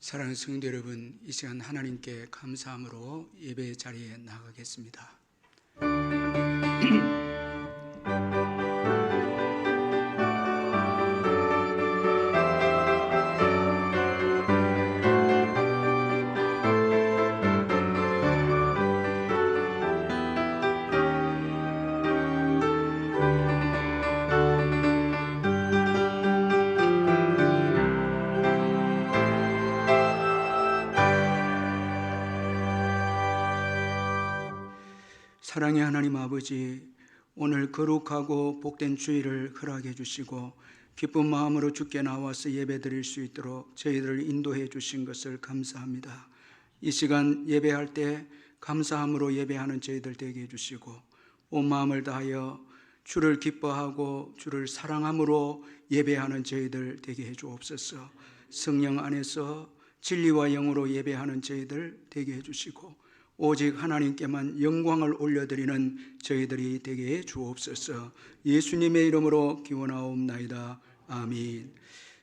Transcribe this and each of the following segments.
사랑하는 성도 여러분, 이 시간 하나님께 감사함으로 예배 자리에 나가겠습니다. 사랑의 하나님 아버지, 오늘 거룩하고 복된 주일을 허락해 주시고 기쁜 마음으로 주께 나와서 예배드릴 수 있도록 저희들을 인도해 주신 것을 감사합니다. 이 시간 예배할 때 감사함으로 예배하는 저희들 되게 해주시고 온 마음을 다하여 주를 기뻐하고 주를 사랑함으로 예배하는 저희들 되게 해주옵소서. 성령 안에서 진리와 영으로 예배하는 저희들 되게 해주시고 오직 하나님께만 영광을 올려드리는 저희들이 되게 해 주옵소서. 예수님의 이름으로 기원하옵나이다. 아멘.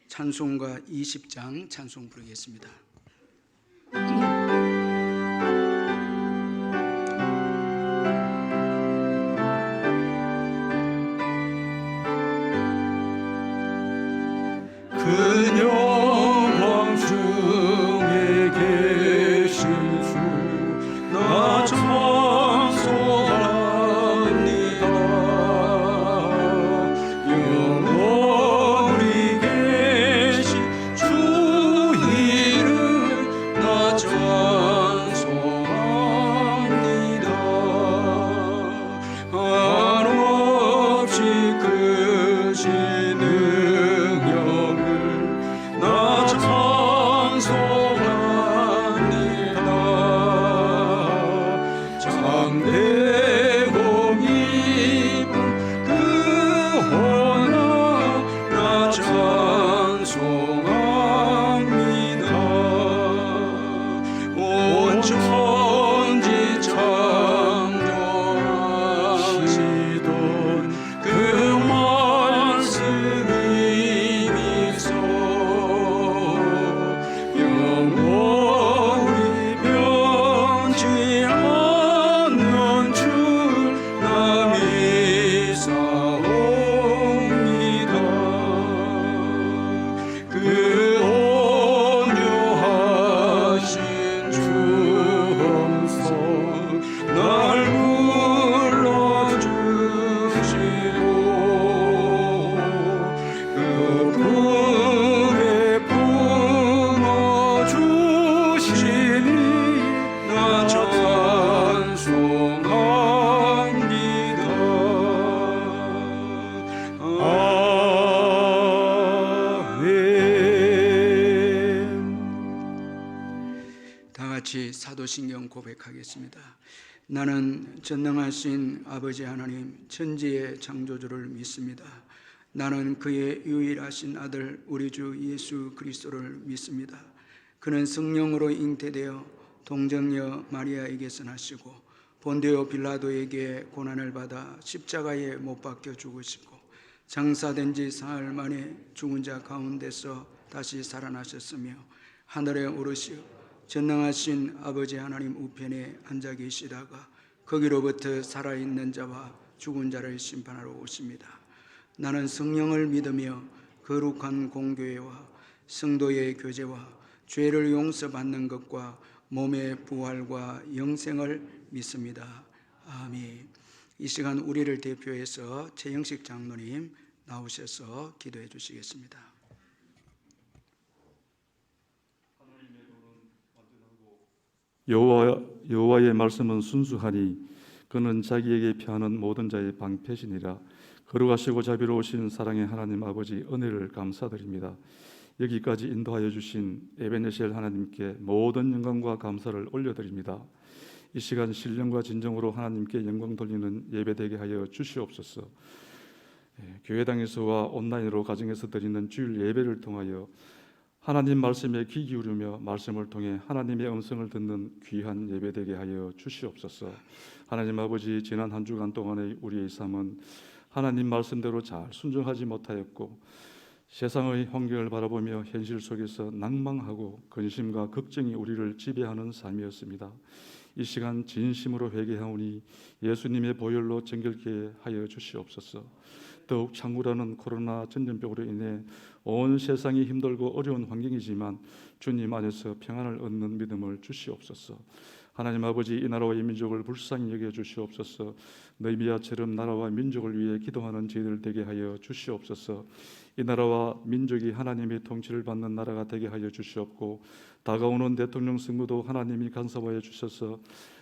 찬송가 20장 찬송 부르겠습니다. 근영광 중에 계신 주 나 찬송합니다. 영원히 계신 주 이름 나 찬송합니다. 한없이 크신 능력을 나 찬송합니다. 장대고 깊은 그 honor 나 찬송합니다. 온 천지 창조하시던 그 말씀이 미소 영원히 변치 않는 줄 나 믿사옵니다. 그 온유하신 주 음성 날 불러주시고 그 품에 품어주시니 나 찬송합니다. 아멘. 다 같이 사도신경 고백하겠습니다. 나는 전능하신 아버지 하나님 천지의 창조주를 믿습니다. 나는 그의 유일하신 아들 우리 주 예수 그리스도를 믿습니다. 그는 성령으로 잉태되어 동정녀 마리아에게서 나시고 본디오 빌라도에게 고난을 받아 십자가에 못 박혀 죽으시고 장사된 지 사흘 만에 죽은 자 가운데서 다시 살아나셨으며 하늘에 오르시어 전능하신 아버지 하나님 우편에 앉아 계시다가 거기로부터 살아있는 자와 죽은 자를 심판하러 오십니다. 나는 성령을 믿으며 거룩한 공교회와 성도의 교제와 죄를 용서받는 것과 몸의 부활과 영생을 믿습니다. 아멘. 이 시간 우리를 대표해서 최영식 장로님 나오셔서 기도해 주시겠습니다. 여호와의 말씀은 순수하니 그는 자기에게 피하는 모든 자의 방패시니라. 거룩하시고 자비로우신 사랑의 하나님 아버지, 은혜를 감사드립니다. 여기까지 인도하여 주신 에베네셀 하나님께 모든 영광과 감사를 올려드립니다. 이 시간 신령과 진정으로 하나님께 영광 돌리는 예배되게 하여 주시옵소서. 교회당에서와 온라인으로 가정에서 드리는 주일 예배를 통하여 하나님 말씀에 귀 기울이며 말씀을 통해 하나님의 음성을 듣는 귀한 예배되게 하여 주시옵소서. 하나님 아버지, 지난 한 주간 동안의 우리의 삶은 하나님 말씀대로 잘 순종하지 못하였고 세상의 환경을 바라보며 현실 속에서 낭망하고 근심과 걱정이 우리를 지배하는 삶이었습니다. 이 시간 진심으로 회개하오니 예수님의 보혈로 정결케 하여 주시옵소서. 더욱 창구라는 코로나 전염병으로 인해 온 세상이 힘들고 어려운 환경이지만 주님 안에서 평안을 얻는 믿음을 주시옵소서. 하나님 아버지, 이 나라와 이 민족을 불쌍히 여겨 주시옵소서. 느헤미야처럼 나라와 민족을 위해 기도하는 저희들 되게 하여 주시옵소서. 이 나라와 민족이 하나님의 통치를 받는 나라가 되게 하여 주시옵고, 다가오는 대통령 선거도 하나님이 간섭하여 주셔서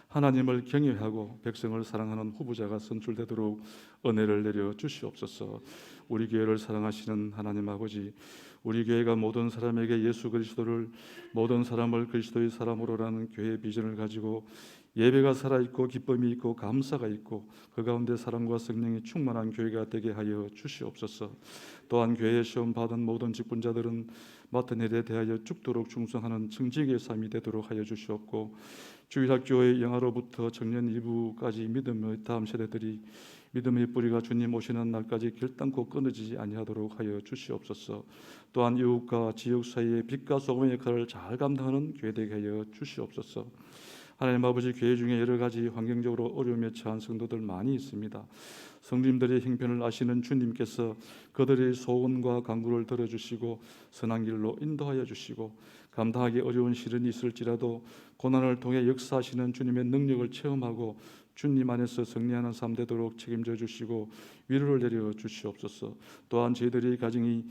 하나님을 경외하고 백성을 사랑하는 후보자가 선출되도록 은혜를 내려 주시옵소서. 우리 교회를 사랑하시는 하나님 아버지, 우리 교회가 모든 사람에게 예수 그리스도를, 모든 사람을 그리스도의 사람으로라는 교회의 비전을 가지고 예배가 살아있고 기쁨이 있고 감사가 있고 그 가운데 사랑과 성령이 충만한 교회가 되게 하여 주시옵소서. 또한 교회에 시험 받은 모든 직분자들은 맡은 일에 대하여 죽도록 충성하는 청지기의 삶이 되도록 하여 주시옵고, 주일학교의 영아로부터 청년 일부까지 믿음의 다음 세대들이 믿음의 뿌리가 주님 오시는 날까지 결단코 끊어지지 아니하도록 하여 주시옵소서. 또한 이웃과 지역 사이의 빛과 소금의 역할을 잘 감당하는 교회 되게 하여 주시옵소서. 하나님 아버지, 교회 중에 여러 가지 환경적으로 어려움에 처한 성도들 많이 있습니다. 성도님들의 형편을 아시는 주님께서 그들의 소원과 간구를 들어주시고 선한 길로 인도하여 주시고, 감당하기 어려운 시련이 있을지라도 고난을 통해 역사하시는 주님의 능력을 체험하고 주님 안에서 승리하는 삶 되도록 책임져 주시고 위로를 내려 주시옵소서. 또한 저희들의 가정이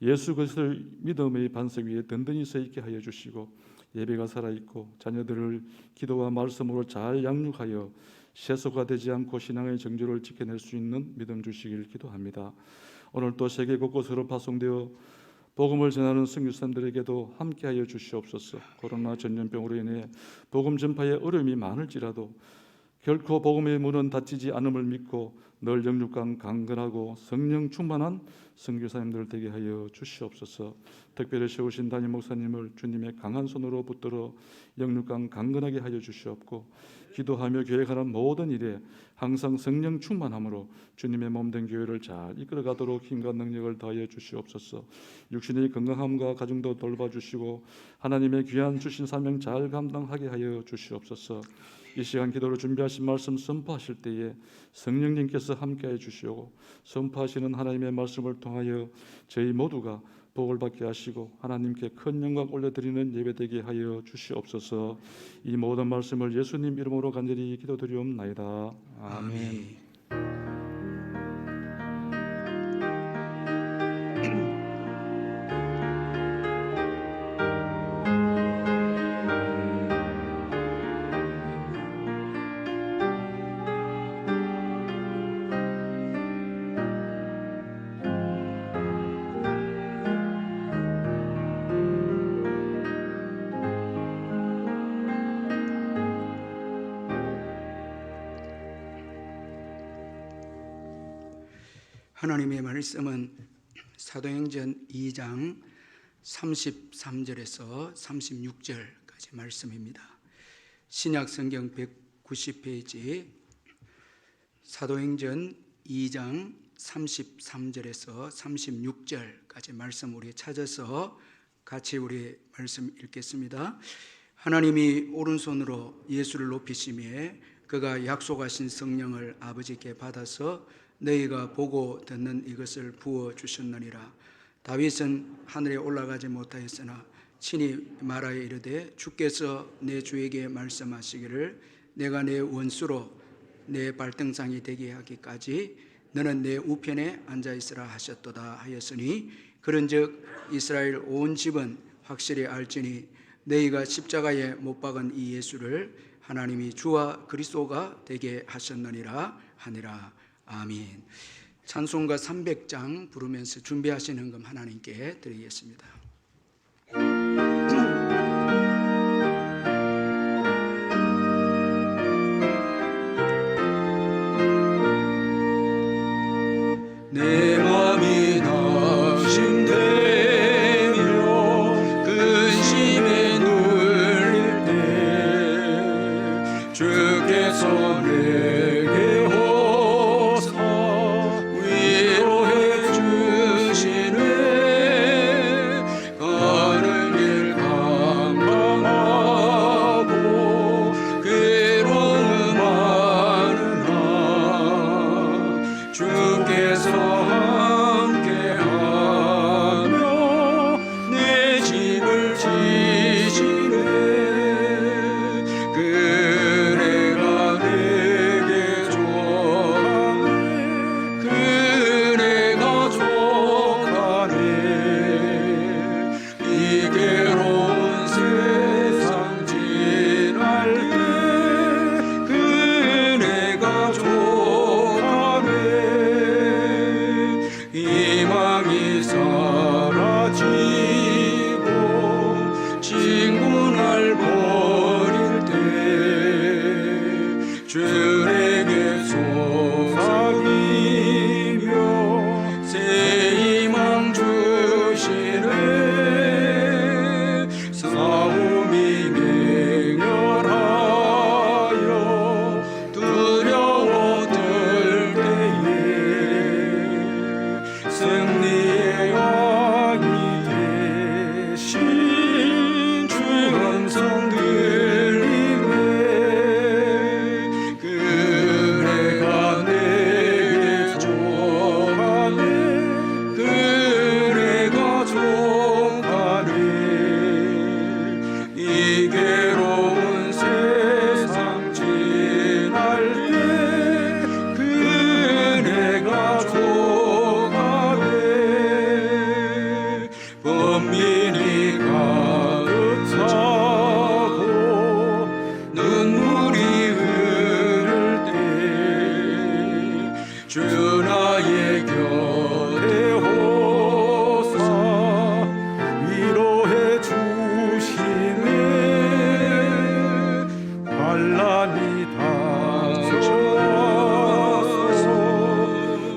예수 그리스도의 믿음의 반석 위에 든든히 서 있게 하여 주시고, 예배가 살아있고 자녀들을 기도와 말씀으로 잘 양육하여 세속화 되지 않고 신앙의 정조를 지켜낼 수 있는 믿음 주시길 기도합니다. 오늘 또 세계 곳곳으로 파송되어 복음을 전하는 선교사님들에게도 함께하여 주시옵소서. 코로나 전염병으로 인해 복음 전파에 어려움이 많을지라도 결코 복음의 문은 닫히지 않음을 믿고 늘 영육간 강건하고 성령 충만한 선교사님들 되게 하여 주시옵소서. 특별히 세우신 담임 목사님을 주님의 강한 손으로 붙들어 영육간 강건하게 하여 주시옵고, 기도하며 계획하는 모든 일에 항상 성령 충만함으로 주님의 몸된 교회를 잘 이끌어가도록 힘과 능력을 더하여 주시옵소서. 육신의 건강함과 가정도 돌봐주시고 하나님의 귀한 주신 사명 잘 감당하게 하여 주시옵소서. 이 시간 기도로 준비하신 말씀 선포하실 때에 성령님께서 함께해 주시고, 선포하시는 하나님의 말씀을 통하여 저희 모두가 복을 받게 하시고 하나님께 큰 영광 올려드리는 예배되게 하여 주시옵소서. 이 모든 말씀을 예수님 이름으로 간절히 기도드리옵나이다. 아멘. 하나님의 말씀은 사도행전 2장 33절에서 36절까지 말씀입니다. 신약 성경 190페이지 사도행전 2장 33절에서 36절까지 말씀 우리 찾아서 같이 우리 말씀 읽겠습니다. 하나님이 오른손으로 예수를 높이시며 그가 약속하신 성령을 아버지께 받아서 너희가 보고 듣는 이것을 부어 주셨느니라. 다윗은 하늘에 올라가지 못하였으나 친히 말하여 이르되 주께서 내 주에게 말씀하시기를 내가 내 원수로 내 발등상이 되게 하기까지 너는 내 우편에 앉아있으라 하셨도다 하였으니, 그런즉 이스라엘 온 집은 확실히 알지니 너희가 십자가에 못 박은 이 예수를 하나님이 주와 그리스도가 되게 하셨느니라 하니라. 아멘. 찬송가 300장 부르면서 준비하신 헌금 하나님께 드리겠습니다. 내 맘이 낙심되며 근심에 눌릴 때 주께서 내게 오사 위로해 주시네. 사라지고 친구 날 버릴 때 주에게 속삭이며 새 희망 주시네. 싸움이 맹렬하여 두려워들 때에 승리의 왕이 되신 주 음성 들리네. 그래가 내게 족하네. 그래가 족하네. 이 괴로운 세상 지날 때 그네가 족하네. 범민이 가득 차고 눈물이 흐를 때 주 나의 곁에 호사 위로해 주시네. 환난이 닥쳐와서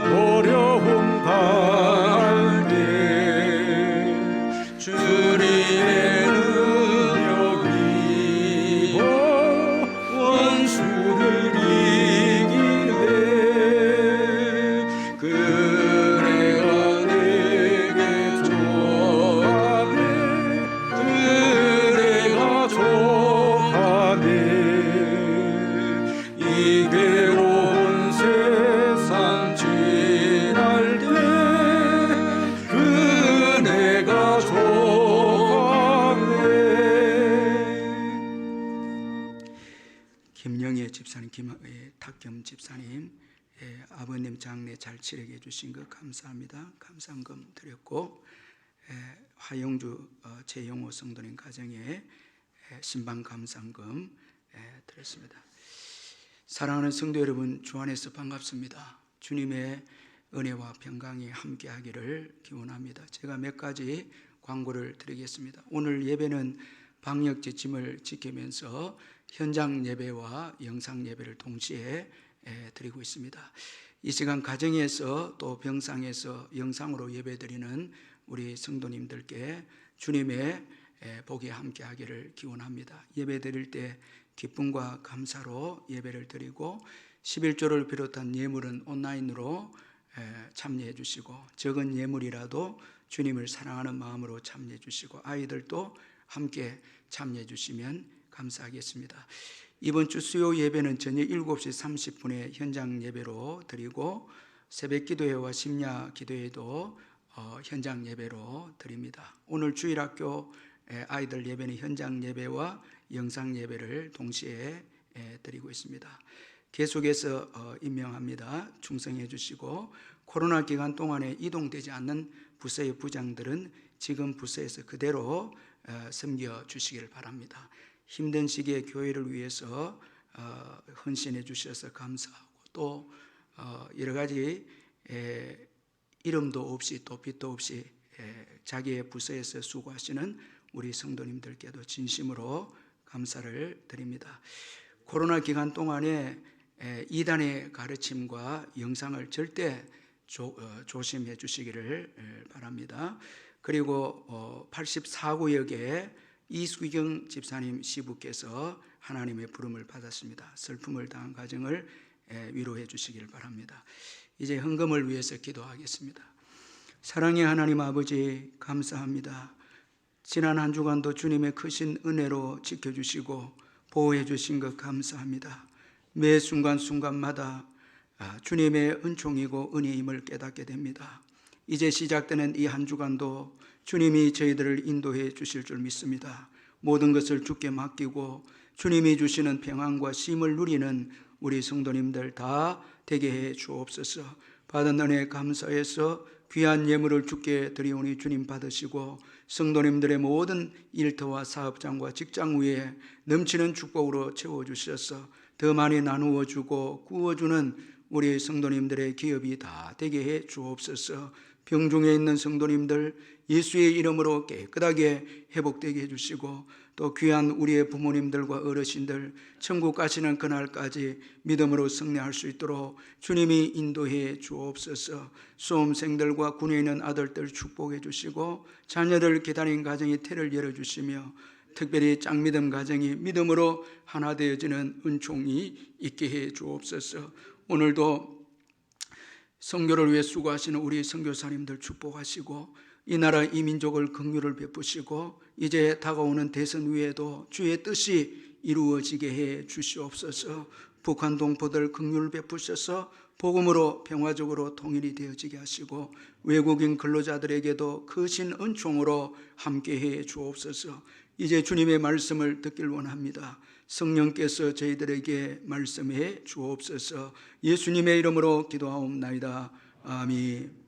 어려움 당할 때 주님의 능력이 원수를 이기네. 그래가 내게 족하네. 그래가 족하네. 이 괴로운 세상 지날 때 그네가 족하네. 김영애 집사님, 탁겸 집사님, 아버님 장례 잘 치르게 해주신 것 감사합니다. 감사함금 드렸고, 화영주 최영호 성도님 가정에 신방 감사함금 드렸습니다. 사랑하는 성도 여러분, 주 안에서 반갑습니다. 주님의 은혜와 평강이 함께하기를 기원합니다. 제가 몇 가지 광고를 드리겠습니다. 오늘 예배는 방역 지침을 지키면서 현장 예배와 영상 예배를 동시에 드리고 있습니다. 이 시간 가정에서 또 병상에서 영상으로 예배드리는 우리 성도님들께 주님의 복이 함께하기를 기원합니다. 예배 드릴 때 기쁨과 감사로 예배를 드리고 11조를 비롯한 예물은 온라인으로 참여해 주시고, 적은 예물이라도 주님을 사랑하는 마음으로 참여해 주시고, 아이들도 함께 참여해 주시면 감사하겠습니다. 이번 주 수요 예배는 저녁 7시 30분에 현장 예배로 드리고, 새벽 기도회와 심야 기도회도 현장 예배로 드립니다. 오늘 주일학교 아이들 예배는 현장 예배와 영상 예배를 동시에 드리고 있습니다. 계속해서 임명합니다. 충성해 주시고, 코로나 기간 동안에 이동되지 않는 부서의 부장들은 지금 부서에서 그대로 섬겨 주시기를 바랍니다. 힘든 시기에 교회를 위해서 헌신해 주셔서 감사하고, 또 여러 가지 이름도 없이 또 빛도 없이 자기의 부서에서 수고하시는 우리 성도님들께도 진심으로 감사를 드립니다. 코로나 기간 동안에 이단의 가르침과 영상을 절대 조심해 주시기를 바랍니다. 그리고 84구역에 이수경 집사님 시부께서 하나님의 부름을 받았습니다. 슬픔을 당한 가정을 위로해 주시기를 바랍니다. 이제 헌금을 위해서 기도하겠습니다. 사랑의 하나님 아버지, 감사합니다. 지난 한 주간도 주님의 크신 은혜로 지켜주시고 보호해 주신 것 감사합니다. 매 순간순간마다 주님의 은총이고 은혜임을 깨닫게 됩니다. 이제 시작되는 이 한 주간도 주님이 저희들을 인도해 주실 줄 믿습니다. 모든 것을 주께 맡기고 주님이 주시는 평안과 쉼을 누리는 우리 성도님들 다 되게 해 주옵소서. 받은 은혜 감사해서 귀한 예물을 주께 드리오니 주님 받으시고, 성도님들의 모든 일터와 사업장과 직장 위에 넘치는 축복으로 채워주셔서 더 많이 나누어 주고 구워주는 우리 성도님들의 기업이 다 되게 해 주옵소서. 병중에 있는 성도님들 예수의 이름으로 깨끗하게 회복되게 해주시고, 또 귀한 우리의 부모님들과 어르신들 천국 가시는 그날까지 믿음으로 승리할 수 있도록 주님이 인도해 주옵소서. 수험생들과 군에 있는 아들들 축복해 주시고, 자녀를 기다린 가정이 태를 열어주시며, 특별히 짝믿음 가정이 믿음으로 하나 되어지는 은총이 있게 해 주옵소서. 오늘도 선교를 위해 수고하시는 우리 선교사님들 축복하시고, 이 나라 이 민족을 긍휼을 베푸시고, 이제 다가오는 대선 위에도 주의 뜻이 이루어지게 해 주시옵소서. 북한 동포들 긍휼 베푸셔서 복음으로 평화적으로 통일이 되어지게 하시고, 외국인 근로자들에게도 크신 은총으로 함께해 주옵소서. 이제 주님의 말씀을 듣길 원합니다. 성령께서 저희들에게 말씀해 주옵소서. 예수님의 이름으로 기도하옵나이다. 아멘.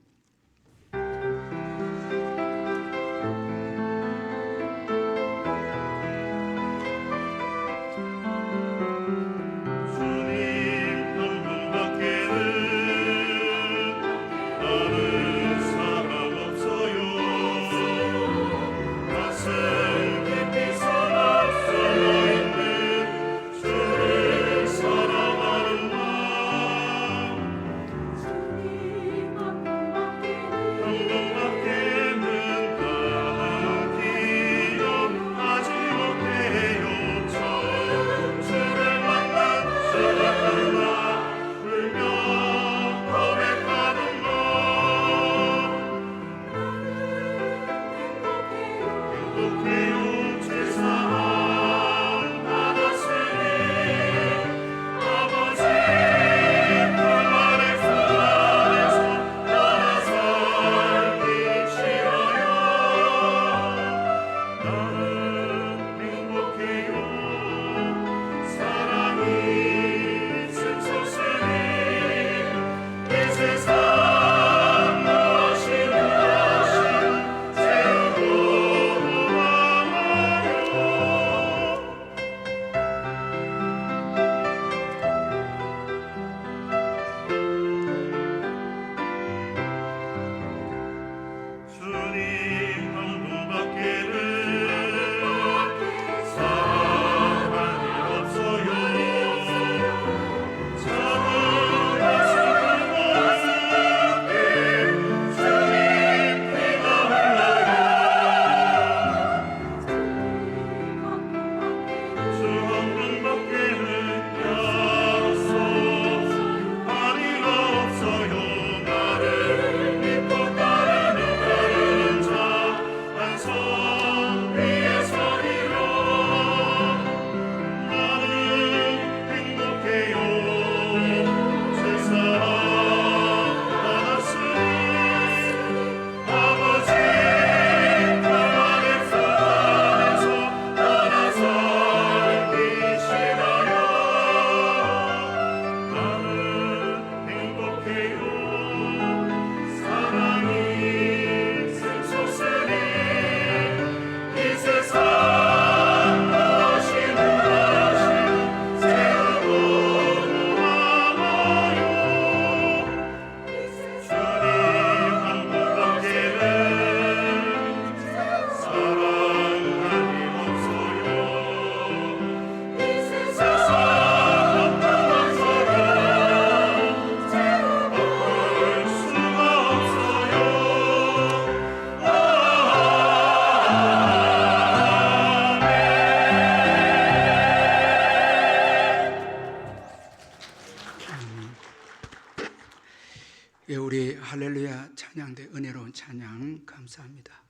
우리 할렐루야 찬양대 은혜로운 찬양 감사합니다.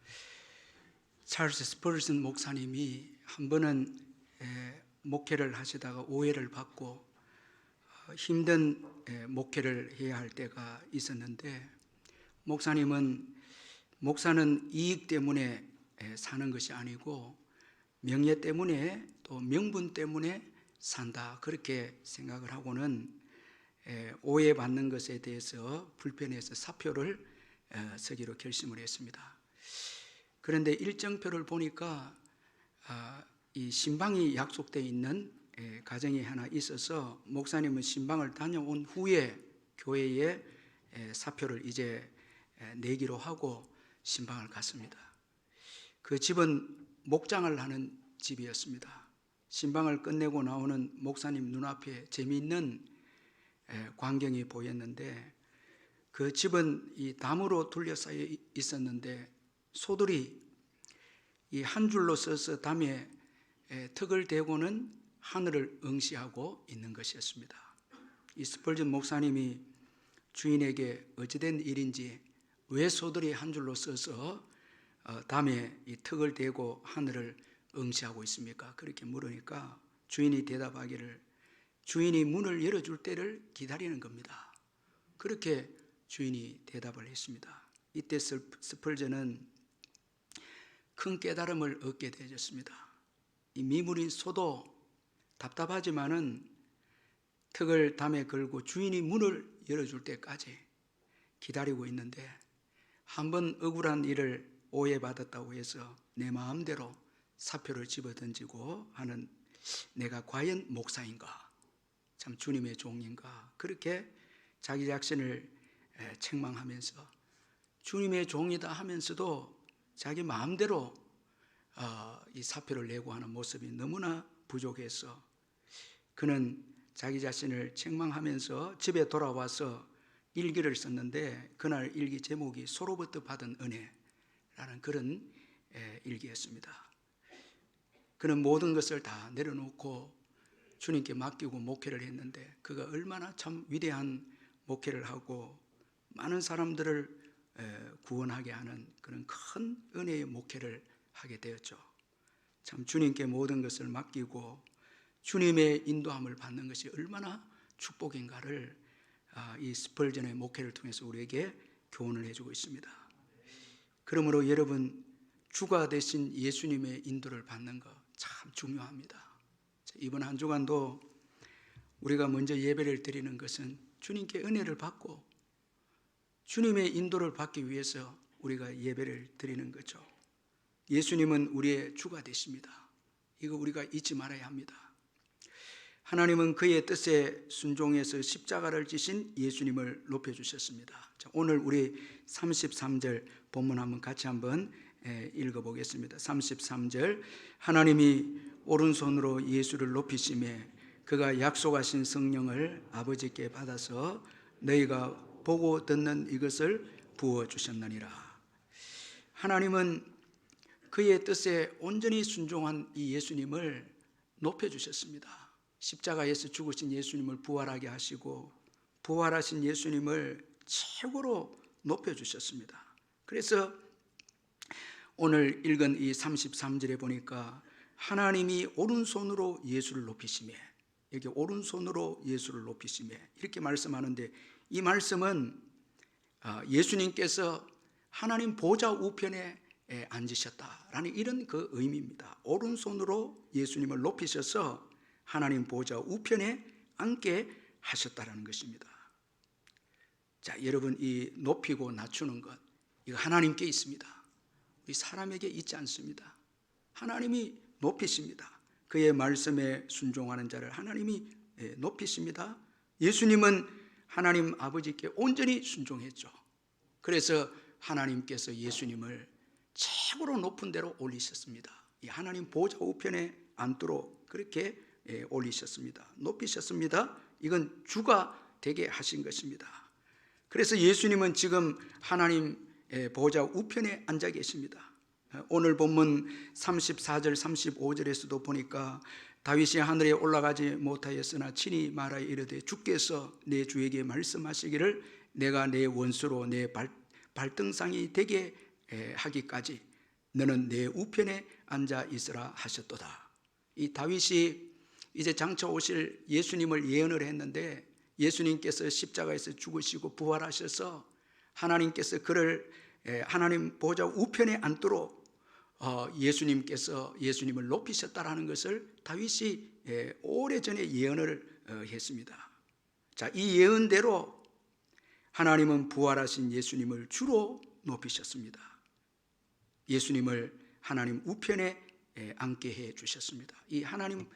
찰스 스펄슨 목사님이 한 번은 목회를 하시다가 오해를 받고 힘든 목회를 해야 할 때가 있었는데, 목사는 이익 때문에 사는 것이 아니고 명예 때문에 또 명분 때문에 산다, 그렇게 생각을 하고는 오해받는 것에 대해서 불편해서 사표를 서기로 결심을 했습니다. 그런데 일정표를 보니까 이 신방이 약속되어 있는 가정이 하나 있어서 목사님은 신방을 다녀온 후에 교회에 사표를 이제 내기로 하고 신방을 갔습니다. 그 집은 목장을 하는 집이었습니다. 신방을 끝내고 나오는 목사님 눈앞에 재미있는 광경이 보였는데, 그 집은 이 담으로 둘러싸여 있었는데 소들이 이 한 줄로 서서 담에 턱을 대고는 하늘을 응시하고 있는 것이었습니다. 이 스펄전 목사님이 주인에게 어찌된 일인지 왜 소들이 한 줄로 서서 담에 이 턱을 대고 하늘을 응시하고 있습니까? 그렇게 물으니까 주인이 대답하기를 주인이 문을 열어줄 때를 기다리는 겁니다. 그렇게 주인이 대답을 했습니다. 이때 스펄전은 큰 깨달음을 얻게 되었습니다. 이 미물인 소도 답답하지만은 턱을 담에 걸고 주인이 문을 열어줄 때까지 기다리고 있는데, 한번 억울한 일을 오해받았다고 해서 내 마음대로 사표를 집어던지고 하는 내가 과연 목사인가, 참 주님의 종인가, 그렇게 자기 자신을 책망하면서 주님의 종이다 하면서도 자기 마음대로 이 사표를 내고 하는 모습이 너무나 부족해서 그는 자기 자신을 책망하면서 집에 돌아와서 일기를 썼는데, 그날 일기 제목이 소로부터 받은 은혜라는 그런 일기였습니다. 그는 모든 것을 다 내려놓고 주님께 맡기고 목회를 했는데, 그가 얼마나 참 위대한 목회를 하고 많은 사람들을 구원하게 하는 그런 큰 은혜의 목회를 하게 되었죠. 참 주님께 모든 것을 맡기고 주님의 인도함을 받는 것이 얼마나 축복인가를 이 스펄전의 목회를 통해서 우리에게 교훈을 해주고 있습니다. 그러므로 여러분, 주가 되신 예수님의 인도를 받는 것 참 중요합니다. 이번 한 주간도 우리가 먼저 예배를 드리는 것은 주님께 은혜를 받고 주님의 인도를 받기 위해서 우리가 예배를 드리는 거죠. 예수님은 우리의 주가 되십니다. 이거 우리가 잊지 말아야 합니다. 하나님은 그의 뜻에 순종해서 십자가를 지신 예수님을 높여주셨습니다. 자, 오늘 우리 33절 본문 한번 같이 한번 읽어보겠습니다. 33절, 하나님이 오른손으로 예수를 높이시매 그가 약속하신 성령을 아버지께 받아서 너희가 보고 듣는 이것을 부어주셨느니라. 하나님은 그의 뜻에 온전히 순종한 이 예수님을 높여주셨습니다. 십자가에서 죽으신 예수님을 부활하게 하시고 부활하신 예수님을 최고로 높여주셨습니다. 그래서 오늘 읽은 이 33절에 보니까 하나님이 오른손으로 예수를 높이시매, 여기 오른손으로 예수를 높이시매 이렇게 말씀하는데, 이 말씀은 예수님께서 하나님 보좌 우편에 앉으셨다라는 이런 그 의미입니다. 오른손으로 예수님을 높이셔서 하나님 보좌 우편에 앉게 하셨다라는 것입니다. 자, 여러분, 이 높이고 낮추는 것, 이거 하나님께 있습니다. 우리 사람에게 있지 않습니다. 하나님이 높이십니다. 그의 말씀에 순종하는 자를 하나님이 높이십니다. 예수님은 하나님 아버지께 온전히 순종했죠. 그래서 하나님께서 예수님을 최고로 높은 데로 올리셨습니다. 이 하나님 보좌 우편에 앉도록 그렇게 올리셨습니다. 높이셨습니다. 이건 주가 되게 하신 것입니다. 그래서 예수님은 지금 하나님 보좌 우편에 앉아 계십니다. 오늘 본문 34절 35절에서도 보니까 다윗이 하늘에 올라가지 못하였으나 친히 말하여 이르되 주께서 내 주에게 말씀하시기를 내가 내 원수로 내 발등상이 되게 하기까지 너는 내 우편에 앉아 있으라 하셨도다. 이 다윗이 이제 장차 오실 예수님을 예언을 했는데, 예수님께서 십자가에서 죽으시고 부활하셔서 하나님께서 그를 하나님 보좌 우편에 앉도록 예수님께서 예수님을 높이셨다라는 것을 다윗이 오래전에 예언을 했습니다. 자, 이 예언대로 하나님은 부활하신 예수님을 주로 높이셨습니다. 예수님을 하나님 우편에 앉게 해 주셨습니다. 이 하나님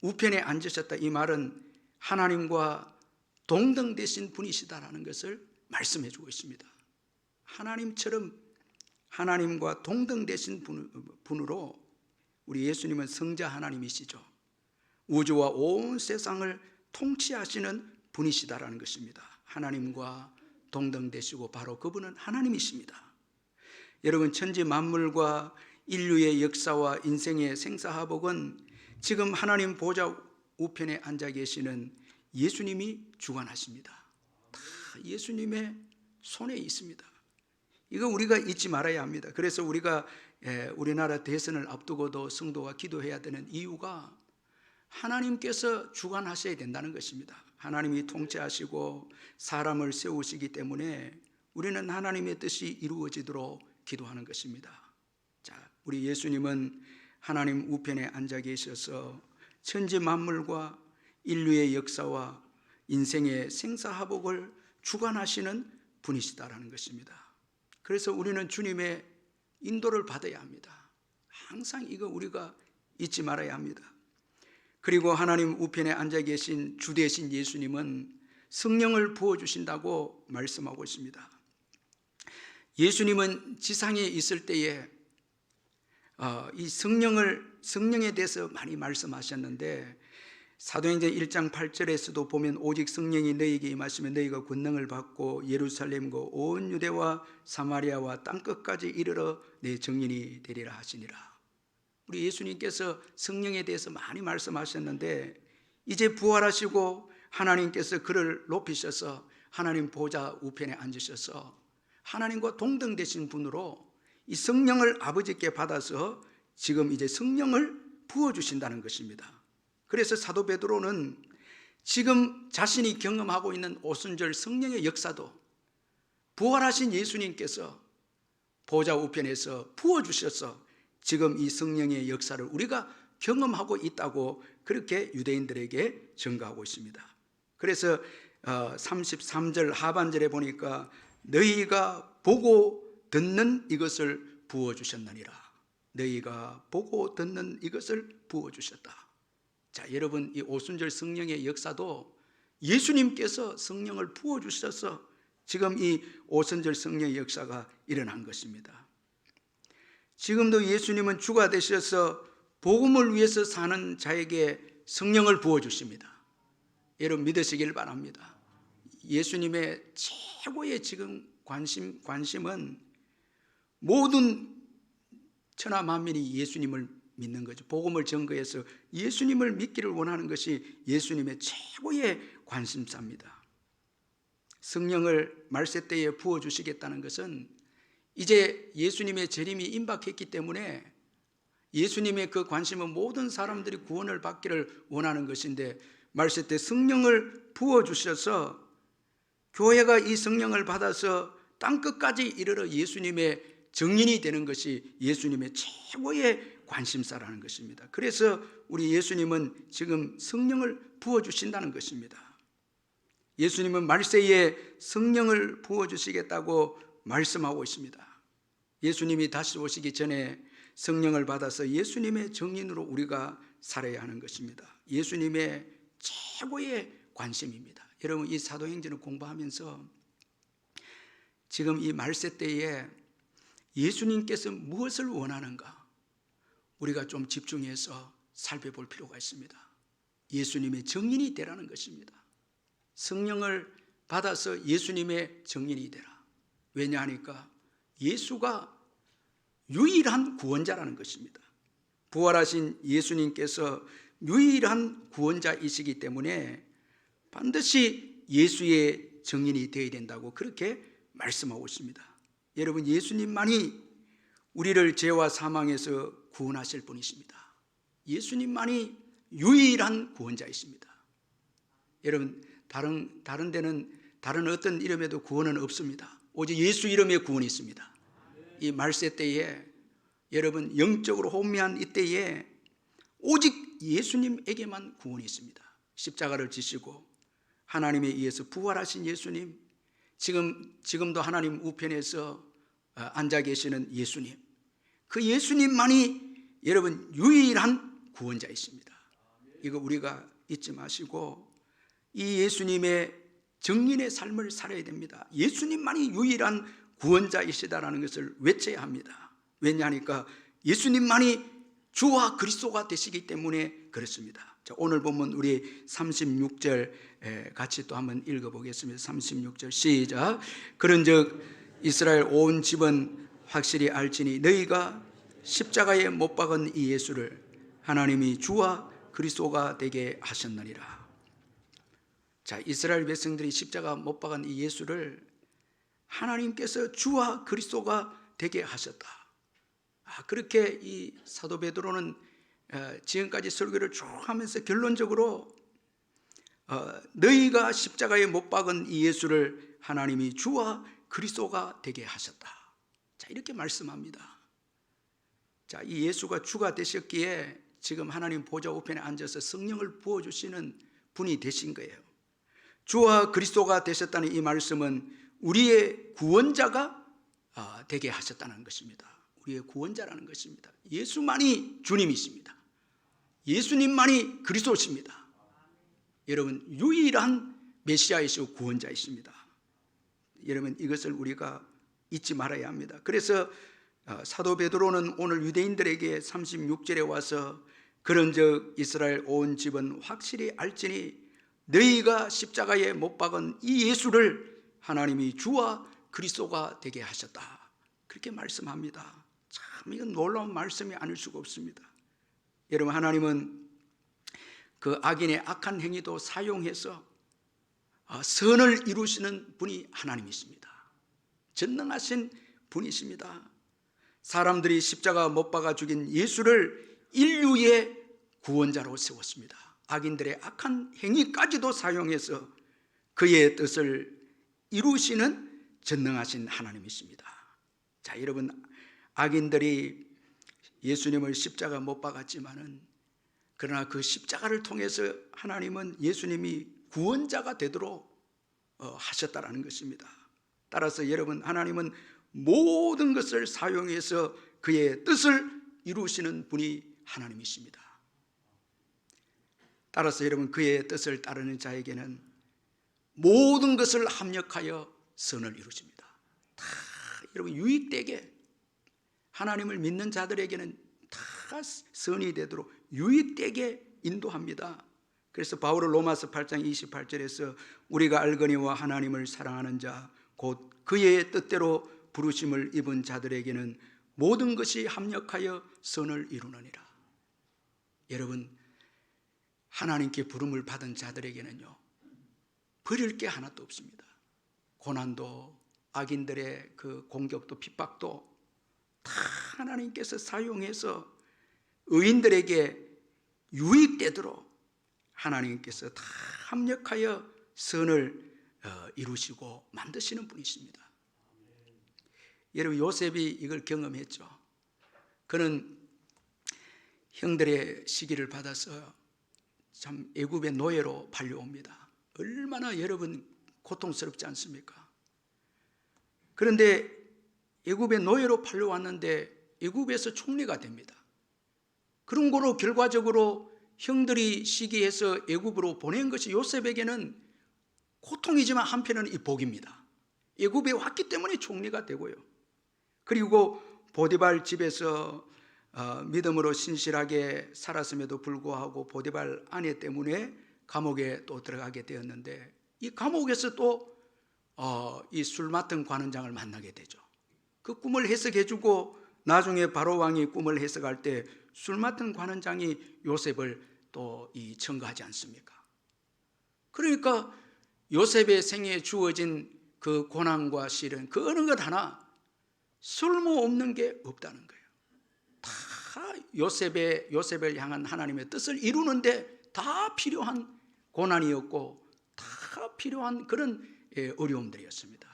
우편에 앉으셨다, 이 말은 하나님과 동등되신 분이시다라는 것을 말씀해 주고 있습니다. 하나님처럼 하나님과 동등되신 분으로 우리 예수님은 성자 하나님이시죠. 우주와 온 세상을 통치하시는 분이시다라는 것입니다. 하나님과 동등되시고 바로 그분은 하나님이십니다. 여러분, 천지 만물과 인류의 역사와 인생의 생사화복은 지금 하나님 보좌 우편에 앉아 계시는 예수님이 주관하십니다. 다 예수님의 손에 있습니다. 이거 우리가 잊지 말아야 합니다. 그래서 우리가 우리나라 대선을 앞두고도 성도가 기도해야 되는 이유가 하나님께서 주관하셔야 된다는 것입니다. 하나님이 통치하시고 사람을 세우시기 때문에 우리는 하나님의 뜻이 이루어지도록 기도하는 것입니다. 자, 우리 예수님은 하나님 우편에 앉아 계셔서 천지 만물과 인류의 역사와 인생의 생사화복을 주관하시는 분이시다라는 것입니다. 그래서 우리는 주님의 인도를 받아야 합니다. 항상 이거 우리가 잊지 말아야 합니다. 그리고 하나님 우편에 앉아 계신 주 되신 예수님은 성령을 부어주신다고 말씀하고 있습니다. 예수님은 지상에 있을 때에 이 성령에 대해서 많이 말씀하셨는데, 사도행전 1장 8절에서도 보면 오직 성령이 너희에게 임하시면 너희가 권능을 받고 예루살렘과 온 유대와 사마리아와 땅끝까지 이르러 내 증인이 되리라 하시니라. 우리 예수님께서 성령에 대해서 많이 말씀하셨는데, 이제 부활하시고 하나님께서 그를 높이셔서 하나님 보좌 우편에 앉으셔서 하나님과 동등되신 분으로 이 성령을 아버지께 받아서 지금 이제 성령을 부어주신다는 것입니다. 그래서 사도 베드로는 지금 자신이 경험하고 있는 오순절 성령의 역사도 부활하신 예수님께서 보좌 우편에서 부어주셔서 지금 이 성령의 역사를 우리가 경험하고 있다고 그렇게 유대인들에게 증거하고 있습니다. 그래서 33절 하반절에 보니까 너희가 보고 듣는 이것을 부어주셨느니라. 너희가 보고 듣는 이것을 부어주셨다. 자, 여러분, 이 오순절 성령의 역사도 예수님께서 성령을 부어주셔서 지금 이 오순절 성령의 역사가 일어난 것입니다. 지금도 예수님은 주가 되셔서 복음을 위해서 사는 자에게 성령을 부어주십니다. 여러분, 믿으시길 바랍니다. 예수님의 최고의 지금 관심은 모든 천하 만민이 예수님을 믿는 거죠. 복음을 전거해서 예수님을 믿기를 원하는 것이 예수님의 최고의 관심사입니다. 성령을 말세 때에 부어주시겠다는 것은 이제 예수님의 재림이 임박했기 때문에 예수님의 그 관심은 모든 사람들이 구원을 받기를 원하는 것인데, 말세 때 성령을 부어주셔서 교회가 이 성령을 받아서 땅끝까지 이르러 예수님의 증인이 되는 것이 예수님의 최고의 관심사라는 것입니다. 그래서 우리 예수님은 지금 성령을 부어주신다는 것입니다. 예수님은 말세에 성령을 부어주시겠다고 말씀하고 있습니다. 예수님이 다시 오시기 전에 성령을 받아서 예수님의 증인으로 우리가 살아야 하는 것입니다. 예수님의 최고의 관심입니다. 여러분, 이 사도행전을 공부하면서 지금 이 말세 때에 예수님께서 무엇을 원하는가 우리가 좀 집중해서 살펴볼 필요가 있습니다. 예수님의 증인이 되라는 것입니다. 성령을 받아서 예수님의 증인이 되라. 왜냐하니까 예수가 유일한 구원자라는 것입니다. 부활하신 예수님께서 유일한 구원자이시기 때문에 반드시 예수의 증인이 되어야 된다고 그렇게 말씀하고 있습니다. 여러분, 예수님만이 우리를 죄와 사망에서 구원하실 분이십니다. 예수님만이 유일한 구원자이십니다. 여러분, 다른 데는 다른 어떤 이름에도 구원은 없습니다. 오직 예수 이름에 구원이 있습니다. 이 말세 때에 여러분, 영적으로 혼미한 이때에 오직 예수님에게만 구원이 있습니다. 십자가를 지시고 하나님에 의해서 부활하신 예수님, 지금도 하나님 우편에서 앉아 계시는 예수님, 그 예수님만이 여러분 유일한 구원자이십니다. 이거 우리가 잊지 마시고 이 예수님의 증인의 삶을 살아야 됩니다. 예수님만이 유일한 구원자이시다라는 것을 외쳐야 합니다. 왜냐하니까 예수님만이 주와 그리스도가 되시기 때문에 그렇습니다. 자, 오늘 보면 우리 36절 같이 또 한번 읽어보겠습니다. 36절 시작. 그런즉 이스라엘 온 집은 확실히 알지니 너희가 십자가에 못 박은 이 예수를 하나님이 주와 그리스도가 되게 하셨느니라. 자, 이스라엘 백성들이 십자가 못 박은 이 예수를 하나님께서 주와 그리스도가 되게 하셨다. 그렇게 이 사도 베드로는 지금까지 설교를 쭉 하면서 결론적으로 너희가 십자가에 못 박은 이 예수를 하나님이 주와 그리스도가 되게 하셨다. 자, 이렇게 말씀합니다. 자, 이 예수가 주가 되셨기에 지금 하나님 보좌 우편에 앉아서 성령을 부어주시는 분이 되신 거예요. 주와 그리스도가 되셨다는 이 말씀은 우리의 구원자가 되게 하셨다는 것입니다. 우리의 구원자라는 것입니다. 예수만이 주님이십니다. 예수님만이 그리스도십니다. 여러분, 유일한 메시아이시고 구원자이십니다. 여러분, 이것을 우리가 잊지 말아야 합니다. 그래서 사도 베드로는 오늘 유대인들에게 36절에 와서 그런즉 이스라엘 온 집은 확실히 알지니 너희가 십자가에 못 박은 이 예수를 하나님이 주와 그리스도가 되게 하셨다. 그렇게 말씀합니다. 참 이건 놀라운 말씀이 아닐 수가 없습니다. 여러분, 하나님은 그 악인의 악한 행위도 사용해서 선을 이루시는 분이 하나님이십니다. 전능하신 분이십니다. 사람들이 십자가 못 박아 죽인 예수를 인류의 구원자로 세웠습니다. 악인들의 악한 행위까지도 사용해서 그의 뜻을 이루시는 전능하신 하나님이십니다. 자, 여러분, 악인들이 예수님을 십자가 못 박았지만은 그러나 그 십자가를 통해서 하나님은 예수님이 구원자가 되도록 하셨다라는 것입니다. 따라서 여러분, 하나님은 모든 것을 사용해서 그의 뜻을 이루시는 분이 하나님이십니다. 따라서 여러분, 그의 뜻을 따르는 자에게는 모든 것을 합력하여 선을 이루십니다. 다 여러분 유익되게, 하나님을 믿는 자들에게는 다 선이 되도록 유익되게 인도합니다. 그래서 바울은 로마서 8장 28절에서 우리가 알거니와 하나님을 사랑하는 자 곧 그의 뜻대로 부르심을 입은 자들에게는 모든 것이 합력하여 선을 이루느니라. 여러분, 하나님께 부름을 받은 자들에게는요, 버릴 게 하나도 없습니다. 고난도, 악인들의 그 공격도, 핍박도 다 하나님께서 사용해서 의인들에게 유익되도록 하나님께서 다 합력하여 선을 이루시고 만드시는 분이십니다. 여러분, 요셉이 이걸 경험했죠. 그는 형들의 시기를 받아서 참 애굽의 노예로 팔려옵니다. 얼마나 여러분 고통스럽지 않습니까? 그런데 애굽의 노예로 팔려왔는데 애굽에서 총리가 됩니다. 그런 거로 결과적으로 형들이 시기해서 애굽으로 보낸 것이 요셉에게는 고통이지만 한편은 이 복입니다. 애굽에 왔기 때문에 총리가 되고요. 그리고 보디발 집에서 믿음으로 신실하게 살았음에도 불구하고 보디발 아내 때문에 감옥에 또 들어가게 되었는데, 이 감옥에서 또 이 술 맡은 관원장을 만나게 되죠. 그 꿈을 해석해주고 나중에 바로 왕이 꿈을 해석할 때 술 맡은 관원장이 요셉을 또 청구하지 않습니까? 그러니까 요셉의 생애에 주어진 그 고난과 시련, 그 어느 것 하나 쓸모없는 게 없다는 거예요. 다 요셉을 향한 하나님의 뜻을 이루는데 다 필요한 고난이었고 다 필요한 그런 어려움들이었습니다.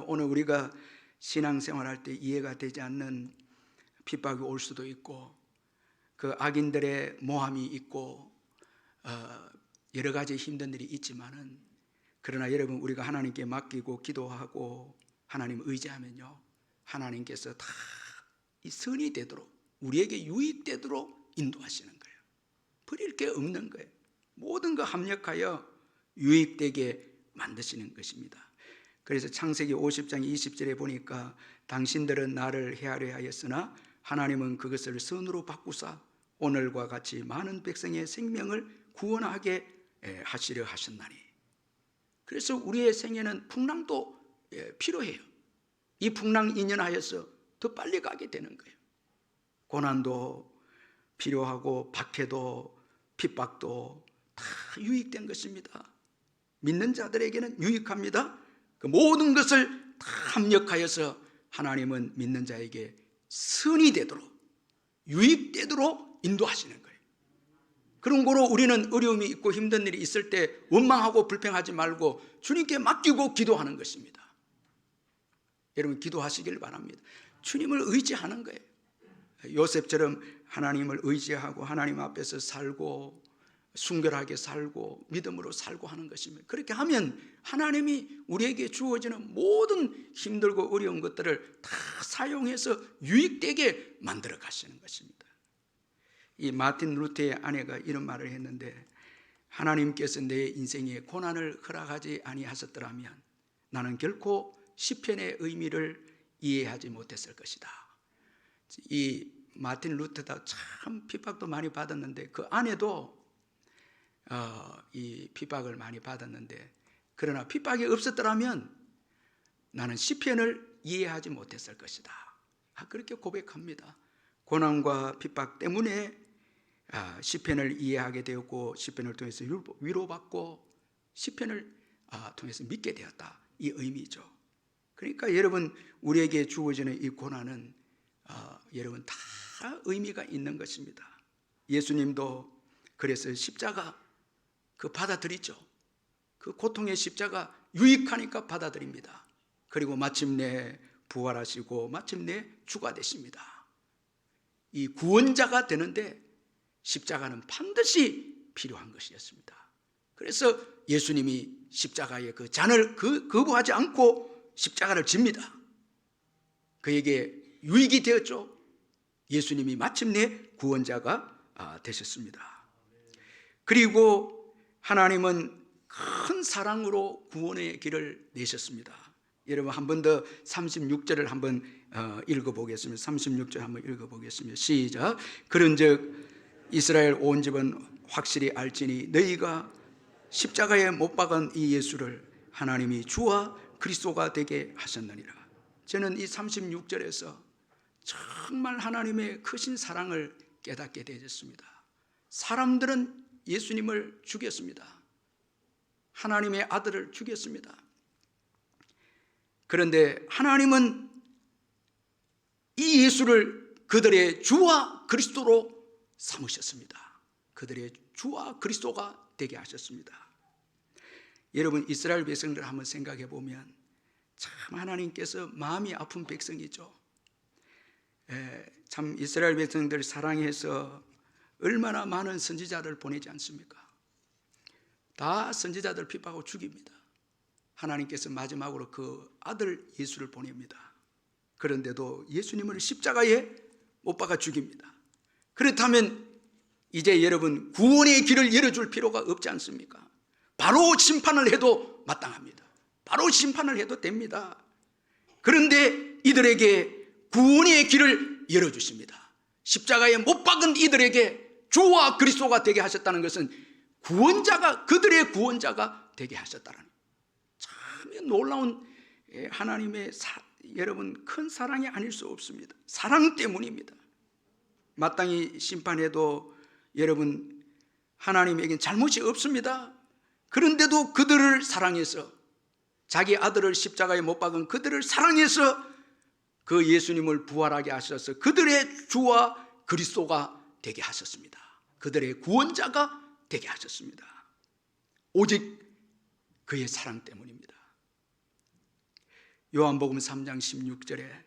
오늘 우리가 신앙생활할 때 이해가 되지 않는 핍박이 올 수도 있고, 그 악인들의 모함이 있고 여러 가지 힘든 일이 있지만은, 그러나 여러분, 우리가 하나님께 맡기고 기도하고 하나님 의지하면요, 하나님께서 다 이 선이 되도록, 우리에게 유익되도록 인도하시는 거예요. 버릴 게 없는 거예요. 모든 거 합력하여 유익되게 만드시는 것입니다. 그래서 창세기 50장 20절에 보니까 당신들은 나를 헤아려 하였으나 하나님은 그것을 선으로 바꾸사 오늘과 같이 많은 백성의 생명을 구원하게 하시려 하셨나니. 그래서 우리의 생애는 풍랑도 필요해요. 이 풍랑 인연하여서 더 빨리 가게 되는 거예요. 고난도 필요하고 박해도 핍박도 다 유익된 것입니다. 믿는 자들에게는 유익합니다. 그 모든 것을 다 합력하여서 하나님은 믿는 자에게 선이 되도록 유익되도록 인도하시는 거예요. 그런 거로 우리는 어려움이 있고 힘든 일이 있을 때 원망하고 불평하지 말고 주님께 맡기고 기도하는 것입니다. 여러분 기도하시길 바랍니다. 주님을 의지하는 거예요. 요셉처럼 하나님을 의지하고 하나님 앞에서 살고 순결하게 살고 믿음으로 살고 하는 것입니다. 그렇게 하면 하나님이 우리에게 주어지는 모든 힘들고 어려운 것들을 다 사용해서 유익되게 만들어 가시는 것입니다. 이 마틴 루터의 아내가 이런 말을 했는데, 하나님께서 내 인생에 고난을 허락하지 아니하셨더라면 나는 결코 시편의 의미를 이해하지 못했을 것이다. 이 마틴 루터가 참 핍박도 많이 받았는데 그 아내도 이 핍박을 많이 받았는데, 그러나 핍박이 없었더라면 나는 시편을 이해하지 못했을 것이다. 그렇게 고백합니다. 고난과 핍박 때문에 시편을 이해하게 되었고 시편을 통해서 위로받고 시편을 통해서 믿게 되었다, 이 의미죠. 그러니까 여러분 우리에게 주어지는 이 고난은 여러분 다 의미가 있는 것입니다. 예수님도 그래서 십자가 받아들이죠. 그 고통의 십자가 유익하니까 받아들입니다. 그리고 마침내 부활하시고 마침내 주가 되십니다. 이 구원자가 되는데 십자가는 반드시 필요한 것이었습니다. 그래서 예수님이 십자가의 그 잔을 거부하지 않고 십자가를 집니다. 그에게 유익이 되었죠. 예수님이 마침내 구원자가 되셨습니다. 그리고 하나님은 큰 사랑으로 구원의 길을 내셨습니다. 여러분 한 번 더 36절을 한번 읽어보겠습니다. 36절 한번 읽어보겠습니다. 시작. 그런즉 이스라엘 온 집은 확실히 알지니 너희가 십자가에 못 박은 이 예수를 하나님이 주와 그리스도가 되게 하셨느니라. 저는 이 36절에서 정말 하나님의 크신 사랑을 깨닫게 되었습니다. 사람들은 예수님을 죽였습니다. 하나님의 아들을 죽였습니다. 그런데 하나님은 이 예수를 그들의 주와 그리스도로 삼으셨습니다. 그들의 주와 그리스도가 되게 하셨습니다. 여러분 이스라엘 백성들을 한번 생각해 보면 참 하나님께서 마음이 아픈 백성이죠. 참 이스라엘 백성들 사랑해서 얼마나 많은 선지자를 보내지 않습니까? 다 선지자들 핍박하고 죽입니다. 하나님께서 마지막으로 그 아들 예수를 보냅니다. 그런데도 예수님을 십자가에 못 박아 죽입니다. 그렇다면 이제 여러분 구원의 길을 열어줄 필요가 없지 않습니까? 바로 심판을 해도 마땅합니다. 바로 심판을 해도 됩니다. 그런데 이들에게 구원의 길을 열어주십니다. 십자가에 못 박은 이들에게 주와 그리스도가 되게 하셨다는 것은 구원자가, 그들의 구원자가 되게 하셨다는 참 놀라운 하나님의 여러분 큰 사랑이 아닐 수 없습니다. 사랑 때문입니다. 마땅히 심판해도 여러분 하나님에겐 잘못이 없습니다. 그런데도 그들을 사랑해서, 자기 아들을 십자가에 못 박은 그들을 사랑해서 그 예수님을 부활하게 하셔서 그들의 주와 그리스도가 되게 하셨습니다. 그들의 구원자가 되게 하셨습니다. 오직 그의 사랑 때문입니다. 요한복음 3장 16절에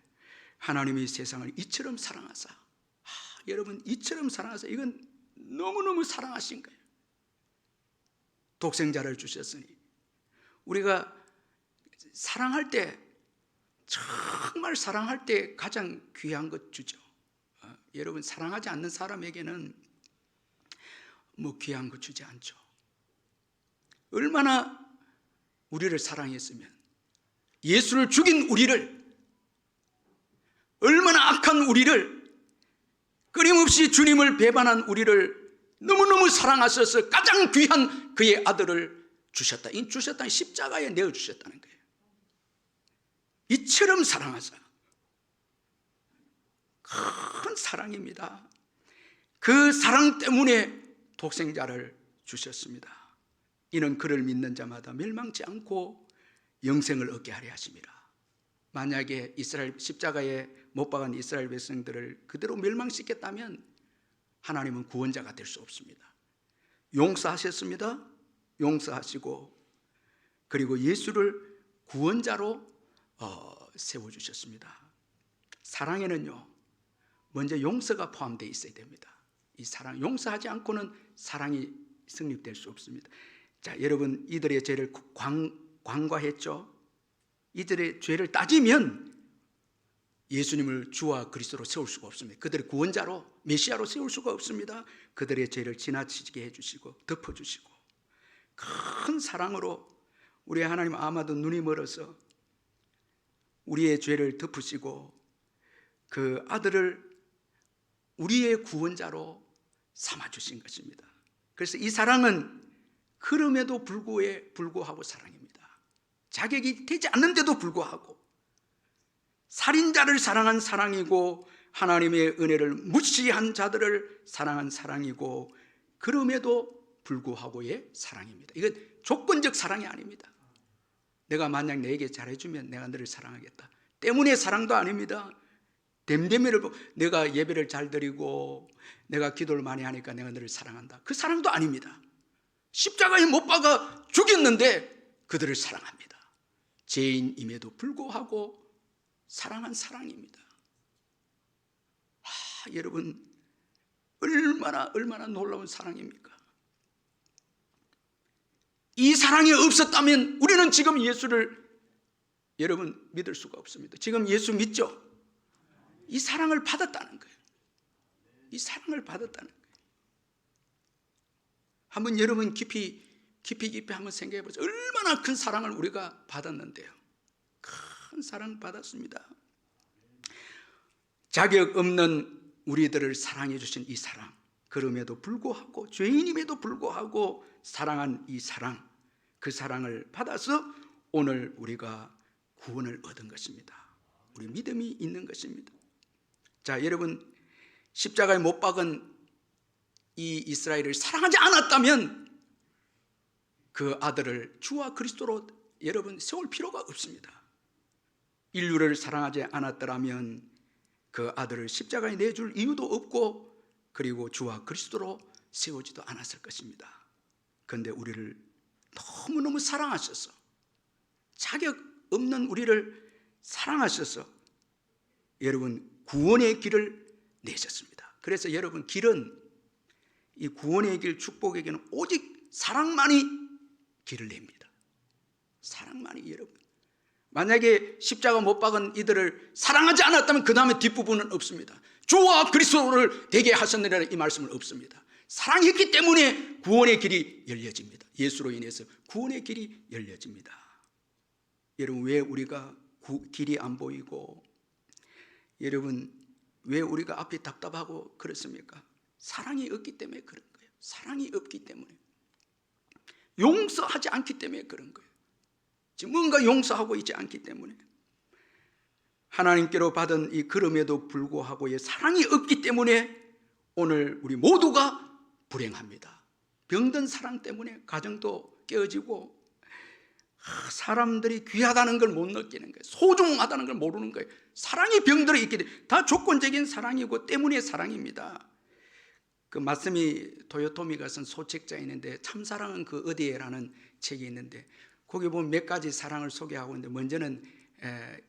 하나님이 세상을 이처럼 사랑하사, 여러분 이처럼 사랑하사, 이건 너무너무 사랑하신 거예요. 독생자를 주셨으니 우리가 사랑할 때, 정말 사랑할 때 가장 귀한 것 주죠. 여러분 사랑하지 않는 사람에게는 뭐 귀한 거 주지 않죠. 얼마나 우리를 사랑했으면 예수를 죽인 우리를, 얼마나 악한 우리를, 끊임없이 주님을 배반한 우리를 너무너무 사랑하셔서 가장 귀한 그의 아들을 주셨다. 이 주셨다는 십자가에 내어주셨다는 거예요. 이처럼 사랑하사. 큰 사랑입니다. 그 사랑 때문에 독생자를 주셨습니다. 이는 그를 믿는 자마다 멸망치 않고 영생을 얻게 하려 하심이라. 만약에 이스라엘 십자가에 못 박은 이스라엘 백성들을 그대로 멸망시켰다면 하나님은 구원자가 될 수 없습니다. 용서하셨습니다. 용서하시고 그리고 예수를 구원자로 세워주셨습니다. 사랑에는요, 먼저 용서가 포함되어 있어야 됩니다. 이 사랑, 용서하지 않고는 사랑이 성립될 수 없습니다. 자, 여러분, 이들의 죄를 관과했죠. 이들의 죄를 따지면 예수님을 주와 그리스도로 세울 수가 없습니다. 그들의 구원자로, 메시아로 세울 수가 없습니다. 그들의 죄를 지나치게 해주시고 덮어주시고 큰 사랑으로 우리 하나님 아마도 눈이 멀어서 우리의 죄를 덮으시고 그 아들을 우리의 구원자로 삼아주신 것입니다. 그래서 이 사랑은 그럼에도 불구하고 사랑입니다. 자격이 되지 않는데도 불구하고 살인자를 사랑한 사랑이고 하나님의 은혜를 무시한 자들을 사랑한 사랑이고 그럼에도 불구하고의 사랑입니다. 이건 조건적 사랑이 아닙니다. 내가 만약 내게 잘해주면 내가 너를 사랑하겠다 때문에 사랑도 아닙니다. 댐댐이를 보고 내가 예배를 잘 드리고 내가 기도를 많이 하니까 내가 너를 사랑한다, 그 사랑도 아닙니다. 십자가에 못 박아 죽였는데 그들을 사랑합니다. 죄인임에도 불구하고 사랑한 사랑입니다. 여러분, 얼마나 놀라운 사랑입니까? 이 사랑이 없었다면 우리는 지금 예수를 여러분 믿을 수가 없습니다. 지금 예수 믿죠? 이 사랑을 받았다는 거예요. 이 사랑을 받았다는 거예요. 한번 여러분 깊이 한번 생각해 보세요. 얼마나 큰 사랑을 우리가 받았는데요. 큰 사랑 받았습니다. 자격 없는 우리들을 사랑해 주신 이 사랑, 그럼에도 불구하고 죄인임에도 불구하고 사랑한 이 사랑, 그 사랑을 받아서 오늘 우리가 구원을 얻은 것입니다. 우리 믿음이 있는 것입니다. 자, 여러분, 십자가에 못 박은 이 이스라엘을 사랑하지 않았다면 그 아들을 주와 그리스도로 여러분 세울 필요가 없습니다. 인류를 사랑하지 않았더라면 그 아들을 십자가에 내줄 이유도 없고 그리고 주와 그리스도로 세우지도 않았을 것입니다. 그런데 우리를 너무너무 사랑하셔서, 자격 없는 우리를 사랑하셔서 여러분 구원의 길을 내셨습니다. 그래서 여러분, 길은, 이 구원의 길, 축복의 길은 오직 사랑만이 길을 냅니다. 사랑만이. 여러분, 만약에 십자가 못 박은 이들을 사랑하지 않았다면 그 다음에 뒷부분은 없습니다. 주와 그리스도를 되게 하셨느니라 이 말씀은 없습니다. 사랑했기 때문에 구원의 길이 열려집니다. 예수로 인해서 구원의 길이 열려집니다. 여러분, 왜 우리가 길이 안 보이고, 여러분 왜 우리가 앞이 답답하고 그렇습니까? 사랑이 없기 때문에 그런 거예요. 사랑이 없기 때문에, 용서하지 않기 때문에 그런 거예요. 지금 뭔가 용서하고 있지 않기 때문에, 하나님께로 받은 이 그럼에도 불구하고의 사랑이 없기 때문에 오늘 우리 모두가 불행합니다. 병든 사랑 때문에 가정도 깨어지고 사람들이 귀하다는 걸 못 느끼는 거예요. 소중하다는 걸 모르는 거예요. 사랑이 병들어 있기 때문에, 다 조건적인 사랑이고 때문에 사랑입니다. 그 마스미 토요토미가 쓴 소책자에 있는데 참사랑은 그 어디에라는 책이 있는데 거기 보면 몇 가지 사랑을 소개하고 있는데, 먼저는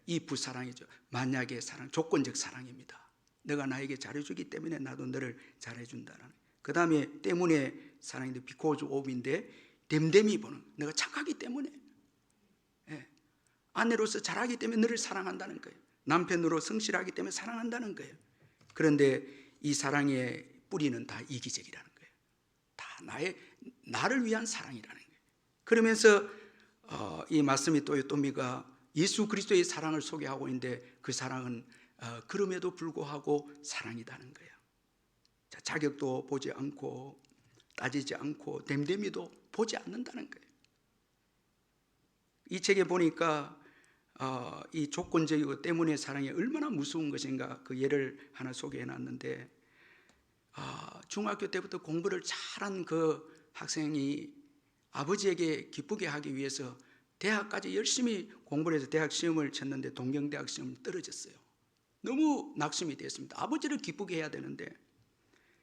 이프 사랑이죠. 만약의 사랑, 조건적 사랑입니다. 너가 나에게 잘해주기 때문에 나도 너를 잘해준다라는. 그 다음에 때문에 사랑인데 because of인데 댐댐이 보는, 내가 착하기 때문에, 아내로서 잘하기 때문에 너를 사랑한다는 거예요. 남편으로 성실하기 때문에 사랑한다는 거예요. 그런데 이 사랑의 뿌리는 다 이기적이라는 거예요. 다 나를 위한 사랑이라는 거예요. 그러면서 이 마스미 토요토미가 예수 그리스도의 사랑을 소개하고 있는데 그 사랑은 그럼에도 불구하고 사랑이라는 거예요. 자, 자격도 보지 않고 따지지 않고 됨됨이도 보지 않는다는 거예요. 이 책에 보니까 이 조건적이고 때문에 사랑이 얼마나 무서운 것인가 그 예를 하나 소개해 놨는데, 중학교 때부터 공부를 잘한 그 학생이 아버지에게 기쁘게 하기 위해서 대학까지 열심히 공부를 해서 대학 시험을 쳤는데 동경대학 시험 떨어졌어요. 너무 낙심이 됐습니다. 아버지를 기쁘게 해야 되는데.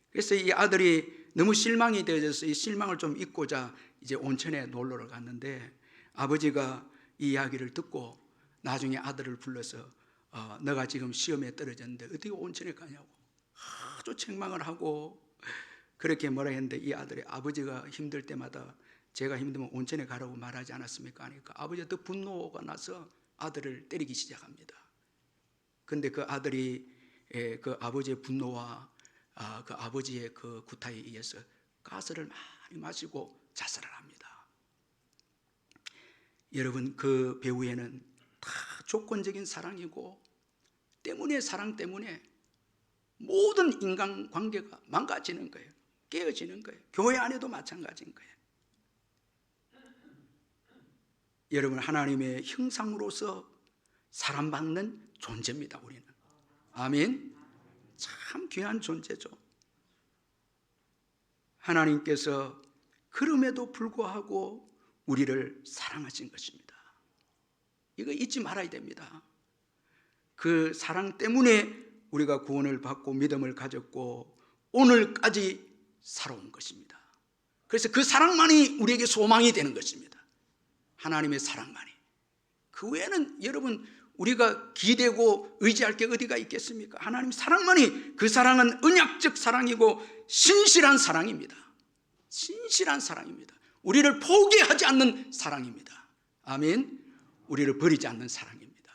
그래서 이 아들이 너무 실망이 되어져서 이 실망을 좀 잊고자 이제 온천에 놀러를 갔는데, 아버지가 이 이야기를 듣고 나중에 아들을 불러서 너가 지금 시험에 떨어졌는데 어떻게 온천에 가냐고 아주 책망을 하고 그렇게 뭐라 했는데, 이 아들이 아버지가 힘들 때마다 제가 힘들면 온천에 가라고 말하지 않았습니까? 하니까 아버지가 더 분노가 나서 아들을 때리기 시작합니다. 근데 그 아들이 그 아버지의 분노와 그 아버지의 그 구타에 의해서 가스를 많이 마시고 자살을 합니다. 여러분, 그 배후에는 다 조건적인 사랑이고 때문에 사랑 때문에 모든 인간관계가 망가지는 거예요. 깨어지는 거예요. 교회 안에도 마찬가지인 거예요. 여러분, 하나님의 형상으로서 사랑받는 존재입니다. 우리는. 아멘. 참 귀한 존재죠. 하나님께서 그럼에도 불구하고 우리를 사랑하신 것입니다. 이거 잊지 말아야 됩니다. 그 사랑 때문에 우리가 구원을 받고 믿음을 가졌고 오늘까지 살아온 것입니다. 그래서 그 사랑만이 우리에게 소망이 되는 것입니다. 하나님의 사랑만이. 그 외에는 여러분, 우리가 기대고 의지할 게 어디가 있겠습니까? 하나님 사랑만이. 그 사랑은 언약적 사랑이고 신실한 사랑입니다. 신실한 사랑입니다. 우리를 포기하지 않는 사랑입니다. 아멘. 우리를 버리지 않는 사랑입니다.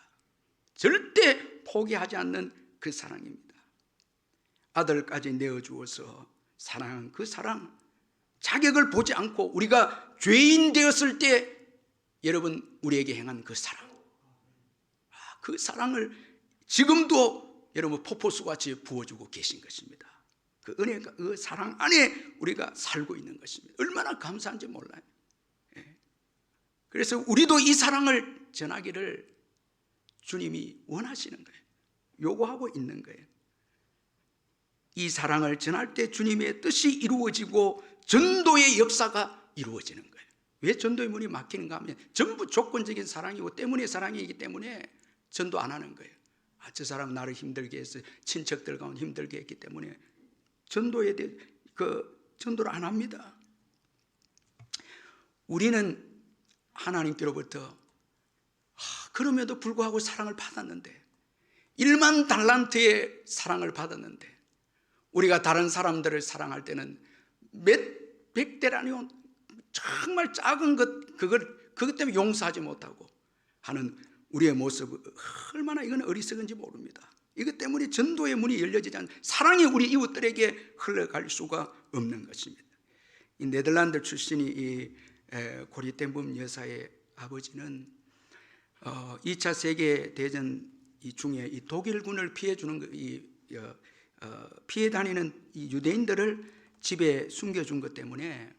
절대 포기하지 않는 그 사랑입니다. 아들까지 내어주어서 사랑한 그 사랑, 자격을 보지 않고 우리가 죄인 되었을 때 여러분 우리에게 행한 그 사랑, 그 사랑을 지금도 여러분 폭포수같이 부어주고 계신 것입니다. 그 은혜가, 그 사랑 안에 우리가 살고 있는 것입니다. 얼마나 감사한지 몰라요. 그래서 우리도 이 사랑을 전하기를 주님이 원하시는 거예요. 요구하고 있는 거예요. 이 사랑을 전할 때 주님의 뜻이 이루어지고 전도의 역사가 이루어지는 거예요. 왜 전도의 문이 막히는가 하면 전부 조건적인 사랑이고 때문에 사랑이기 때문에 전도 안 하는 거예요. 저 사람 나를 힘들게 했어, 친척들 가운데 힘들게 했기 때문에 전도에 대해 전도를 안 합니다. 우리는 하나님께로부터 그럼에도 불구하고 사랑을 받았는데, 1만 달란트의 사랑을 받았는데, 우리가 다른 사람들을 사랑할 때는 몇 백대라니요, 정말 작은 그것 때문에 용서하지 못하고 하는 우리의 모습, 얼마나 이건 어리석은지 모릅니다. 이것 때문에 전도의 문이 열려지지 않는, 사랑이 우리 이웃들에게 흘러갈 수가 없는 것입니다. 이 네덜란드 출신이 이 고리텐붐 여사의 아버지는 2차 세계대전 중에 이 독일군을 피해주는 피해 다니는 이 유대인들을 집에 숨겨준 것 때문에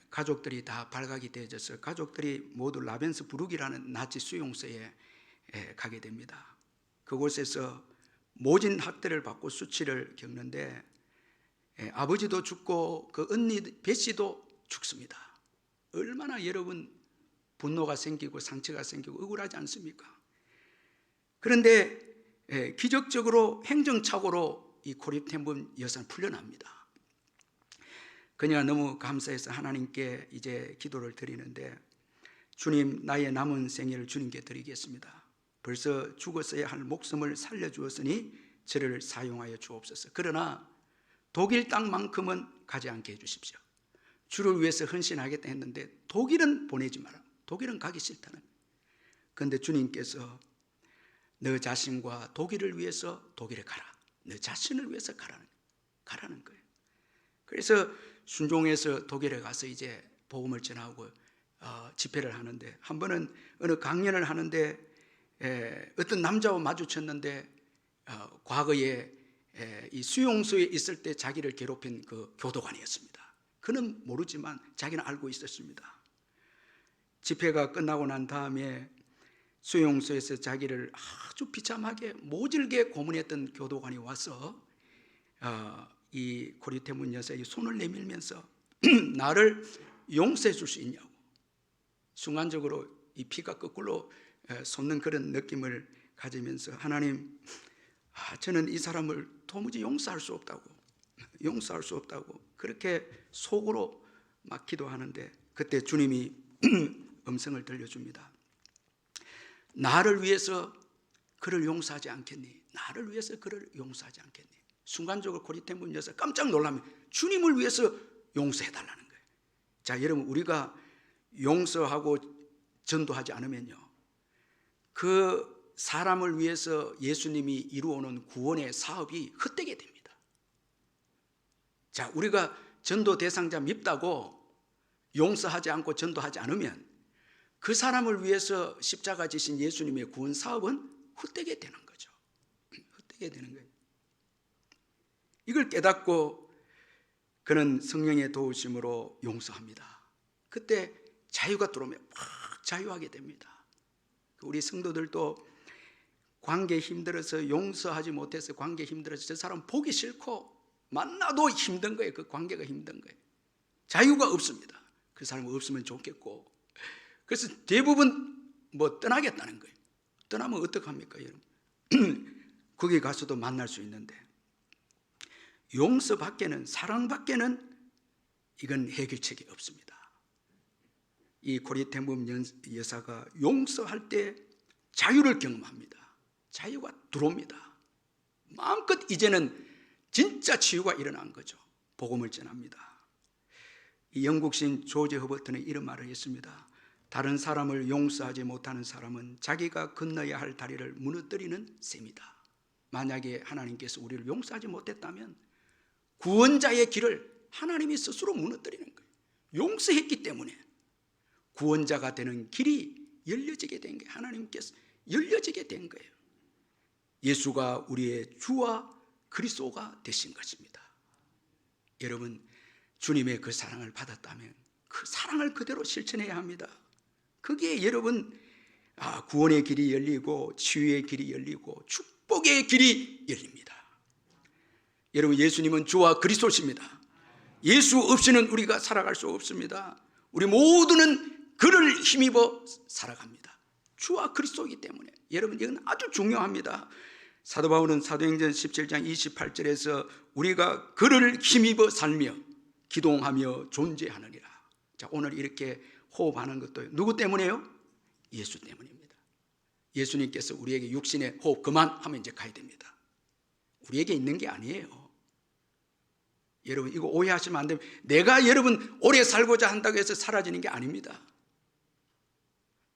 가족들이 다 발각이 되어져서 가족들이 모두 라벤스부르크라는 나치 수용소에 가게 됩니다. 그곳에서 모진 학대를 받고 수치를 겪는데 아버지도 죽고 그 언니 베시도 죽습니다. 얼마나 여러분 분노가 생기고 상처가 생기고 억울하지 않습니까? 그런데 기적적으로 행정착오로 이 고리텐붐 여사는 풀려납니다. 그녀가 너무 감사해서 하나님께 이제 기도를 드리는데, 주님, 나의 남은 생애를 주님께 드리겠습니다. 벌써 죽었어야 할 목숨을 살려주었으니 저를 사용하여 주옵소서. 그러나 독일 땅만큼은 가지 않게 해주십시오. 주를 위해서 헌신하겠다 했는데 독일은 보내지 마라. 독일은 가기 싫다는. 그런데 주님께서 너 자신과 독일을 위해서 독일에 가라. 너 자신을 위해서 가라는 거예요. 그래서 순종해서 독일에 가서 이제 복음을 전하고 집회를 하는데, 한 번은 어느 강연을 하는데 어떤 남자와 마주쳤는데 과거에 이 수용소에 있을 때 자기를 괴롭힌 그 교도관이었습니다. 그는 모르지만 자기는 알고 있었습니다. 집회가 끝나고 난 다음에 수용소에서 자기를 아주 비참하게 모질게 고문했던 교도관이 와서 이 고리테문 여사의 손을 내밀면서 나를 용서해 줄 수 있냐고, 순간적으로 이 피가 거꾸로 솟는 그런 느낌을 가지면서, 하나님, 저는 이 사람을 도무지 용서할 수 없다고 그렇게 속으로 막 기도하는데, 그때 주님이 음성을 들려줍니다. 나를 위해서 그를 용서하지 않겠니? 나를 위해서 그를 용서하지 않겠니? 순간적으로 고리테문 여사 깜짝 놀라면 주님을 위해서 용서해달라는 거예요. 자, 여러분, 우리가 용서하고 전도하지 않으면요, 그 사람을 위해서 예수님이 이루어오는 구원의 사업이 헛되게 됩니다. 자, 우리가 전도 대상자 밉다고 용서하지 않고 전도하지 않으면 그 사람을 위해서 십자가 지신 예수님의 구원 사업은 헛되게 되는 거죠. 헛되게 되는 거예요. 이걸 깨닫고 그는 성령의 도우심으로 용서합니다. 그때 자유가 들어오면 막 자유하게 됩니다. 우리 성도들도 관계 힘들어서, 용서하지 못해서 관계 힘들어서 저 사람 보기 싫고 만나도 힘든 거예요. 그 관계가 힘든 거예요. 자유가 없습니다. 그 사람 없으면 좋겠고, 그래서 대부분 떠나겠다는 거예요. 떠나면 어떡합니까, 여러분? 거기 가서도 만날 수 있는데, 용서 밖에는, 사랑 밖에는 이건 해결책이 없습니다. 이 고리테문 여사가 용서할 때 자유를 경험합니다. 자유가 들어옵니다. 마음껏 이제는 진짜 치유가 일어난 거죠. 복음을 전합니다. 이 영국 시인 조지 허버튼은 이런 말을 했습니다. 다른 사람을 용서하지 못하는 사람은 자기가 건너야 할 다리를 무너뜨리는 셈이다. 만약에 하나님께서 우리를 용서하지 못했다면 구원자의 길을 하나님이 스스로 무너뜨리는 거예요. 용서했기 때문에 구원자가 되는 길이 열려지게 된 거예요. 하나님께서 열려지게 된 거예요. 예수가 우리의 주와 그리스도가 되신 것입니다. 여러분, 주님의 그 사랑을 받았다면 그 사랑을 그대로 실천해야 합니다. 그게 여러분 구원의 길이 열리고 치유의 길이 열리고 축복의 길이 열립니다. 여러분, 예수님은 주와 그리스도십니다. 예수 없이는 우리가 살아갈 수 없습니다. 우리 모두는 그를 힘입어 살아갑니다. 주와 그리스도이기 때문에. 여러분, 이건 아주 중요합니다. 사도 바울은 사도행전 17장 28절에서 우리가 그를 힘입어 살며 기동하며 존재하느니라. 자, 오늘 이렇게 호흡하는 것도 누구 때문에요? 예수 때문입니다. 예수님께서 우리에게 육신의 호흡 그만하면 이제 가야 됩니다. 우리에게 있는 게 아니에요. 여러분, 이거 오해하시면 안 됩니다. 내가 여러분 오래 살고자 한다고 해서 사라지는 게 아닙니다.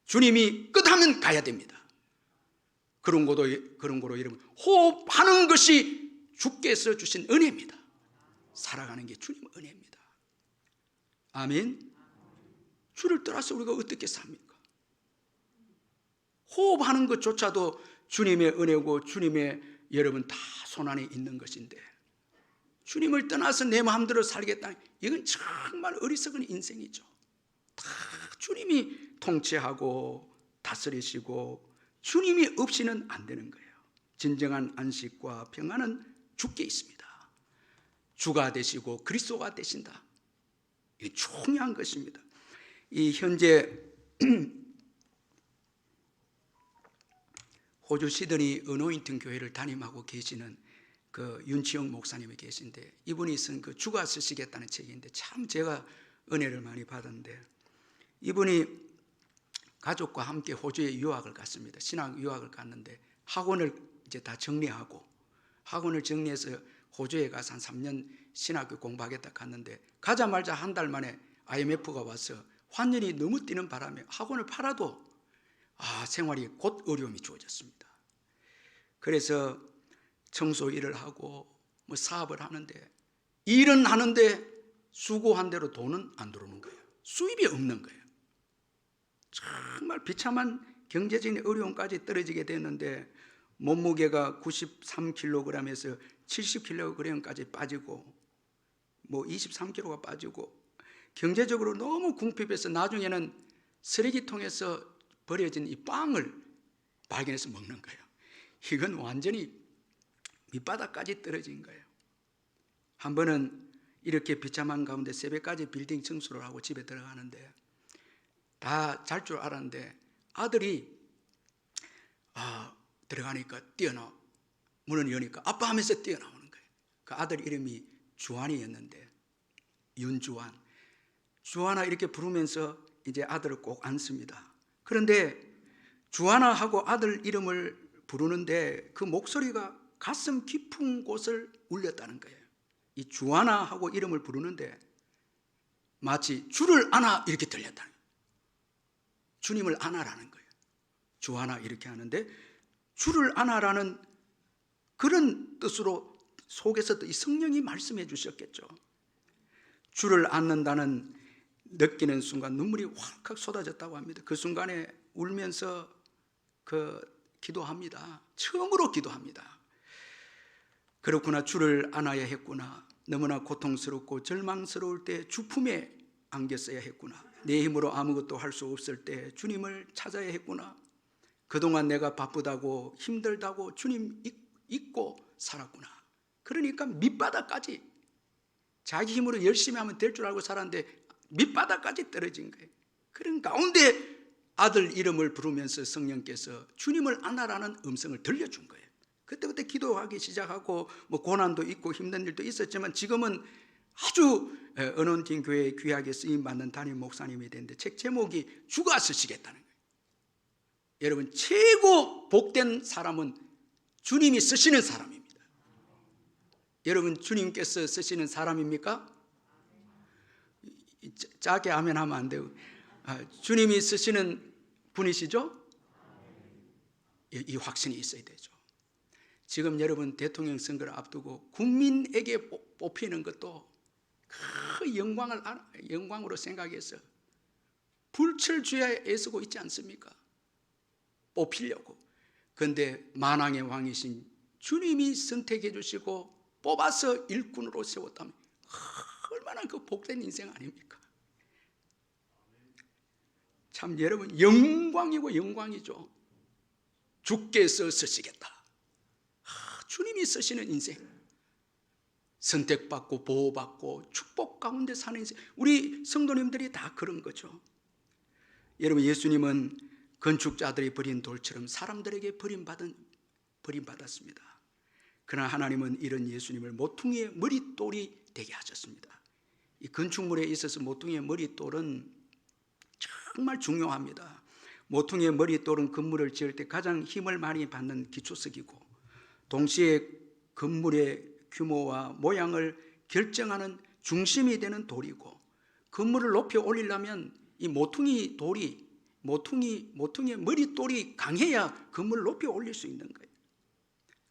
주님이 끝하면 가야 됩니다. 그런 거로 여러분, 호흡하는 것이 주께서 주신 은혜입니다. 살아가는 게 주님의 은혜입니다. 아멘. 주를 떠나서 우리가 어떻게 삽니까? 호흡하는 것조차도 주님의 은혜고 주님의 여러분 다 손안에 있는 것인데, 주님을 떠나서 내 마음대로 살겠다는, 이건 정말 어리석은 인생이죠. 다 주님이 통치하고 다스리시고 주님이 없이는 안 되는 거예요. 진정한 안식과 평안은 주께 있습니다. 주가 되시고 그리스도가 되신다. 이게 중요한 것입니다. 이 현재 호주 시드니 어노인팅 교회를 담임하고 계시는 그 윤치영 목사님이 계신데, 이분이 쓴 그 주가 쓰시겠다는 책인데 참 제가 은혜를 많이 받았는데, 이분이 가족과 함께 호주에 유학을 갔습니다. 신학 유학을 갔는데 학원을 이제 다 정리하고, 학원을 정리해서 호주에 가서 한 3년 신학교 공부하겠다 갔는데, 가자마자 한 달 만에 IMF가 와서 환율이 너무 뛰는 바람에 학원을 팔아도 생활이 곧 어려움이 주어졌습니다. 그래서 청소 일을 하고 사업을 하는데, 일은 하는데 수고한 대로 돈은 안 들어오는 거예요. 수입이 없는 거예요. 정말 비참한 경제적인 어려움까지 떨어지게 됐는데 몸무게가 93kg에서 70kg까지 빠지고 뭐 23kg가 빠지고 경제적으로 너무 궁핍해서 나중에는 쓰레기통에서 버려진 이 빵을 발견해서 먹는 거예요. 이건 완전히 밑바닥까지 떨어진 거예요. 한 번은 이렇게 비참한 가운데 새벽까지 빌딩 청소를 하고 집에 들어가는데 다 잘 줄 알았는데 아들이 들어가니까 뛰어나와 문을 여니까 아빠 하면서 뛰어나오는 거예요. 그 아들 이름이 주한이었는데 윤주한, 주한아 이렇게 부르면서 이제 아들을 꼭 안습니다. 그런데 주한아 하고 아들 이름을 부르는데 그 목소리가 가슴 깊은 곳을 울렸다는 거예요. 이 주한아 하고 이름을 부르는데 마치 주를 안아 이렇게 들렸다는 거예요. 주님을 안아라는 거예요. 주한아 이렇게 하는데 주를 안아라는 그런 뜻으로 속에서 이 성령이 말씀해 주셨겠죠. 주를 안는다는 느끼는 순간 눈물이 확 쏟아졌다고 합니다. 그 순간에 울면서 기도합니다. 처음으로 기도합니다. 그렇구나, 주를 안아야 했구나. 너무나 고통스럽고 절망스러울 때 주 품에 안겼어야 했구나. 내 힘으로 아무것도 할 수 없을 때 주님을 찾아야 했구나. 그동안 내가 바쁘다고 힘들다고 주님 잊고 살았구나. 그러니까 밑바닥까지 자기 힘으로 열심히 하면 될 줄 알고 살았는데 밑바닥까지 떨어진 거예요. 그런 가운데 아들 이름을 부르면서 성령께서 주님을 안아라는 음성을 들려준 거예요. 그때부터 기도하기 시작하고 뭐 고난도 있고 힘든 일도 있었지만 지금은 아주 언론팀 교회에 귀하게 쓰임받는 담임 목사님이 됐는데 책 제목이 주가 쓰시겠다는 거예요. 여러분, 최고 복된 사람은 주님이 쓰시는 사람입니다. 여러분, 주님께서 쓰시는 사람입니까? 짧게 아멘 하면 안 돼요. 주님이 쓰시는 분이시죠? 이 확신이 있어야 되죠. 지금 여러분 대통령 선거를 앞두고 국민에게 뽑히는 것도 그 영광으로 생각해서 불철주야에 애쓰고 있지 않습니까? 뽑히려고. 그런데 만왕의 왕이신 주님이 선택해 주시고 뽑아서 일꾼으로 세웠다면 얼마나 그 복된 인생 아닙니까? 참 여러분, 영광이고 영광이죠. 주께서 쓰시겠다. 주님이 쓰시는 인생, 선택받고 보호받고 축복 가운데 사는 인생, 우리 성도님들이 다 그런 거죠. 여러분, 예수님은 건축자들이 버린 돌처럼 사람들에게 버림받았습니다. 그러나 하나님은 이런 예수님을 모퉁이의 머릿돌이 되게 하셨습니다. 이 건축물에 있어서 모퉁이의 머릿돌은 정말 중요합니다. 모퉁이의 머릿돌은 건물을 지을 때 가장 힘을 많이 받는 기초석이고 동시에 건물의 규모와 모양을 결정하는 중심이 되는 돌이고 건물을 높이 올리려면 이 모퉁이의 머릿돌이 강해야 건물을 높이 올릴 수 있는 거예요.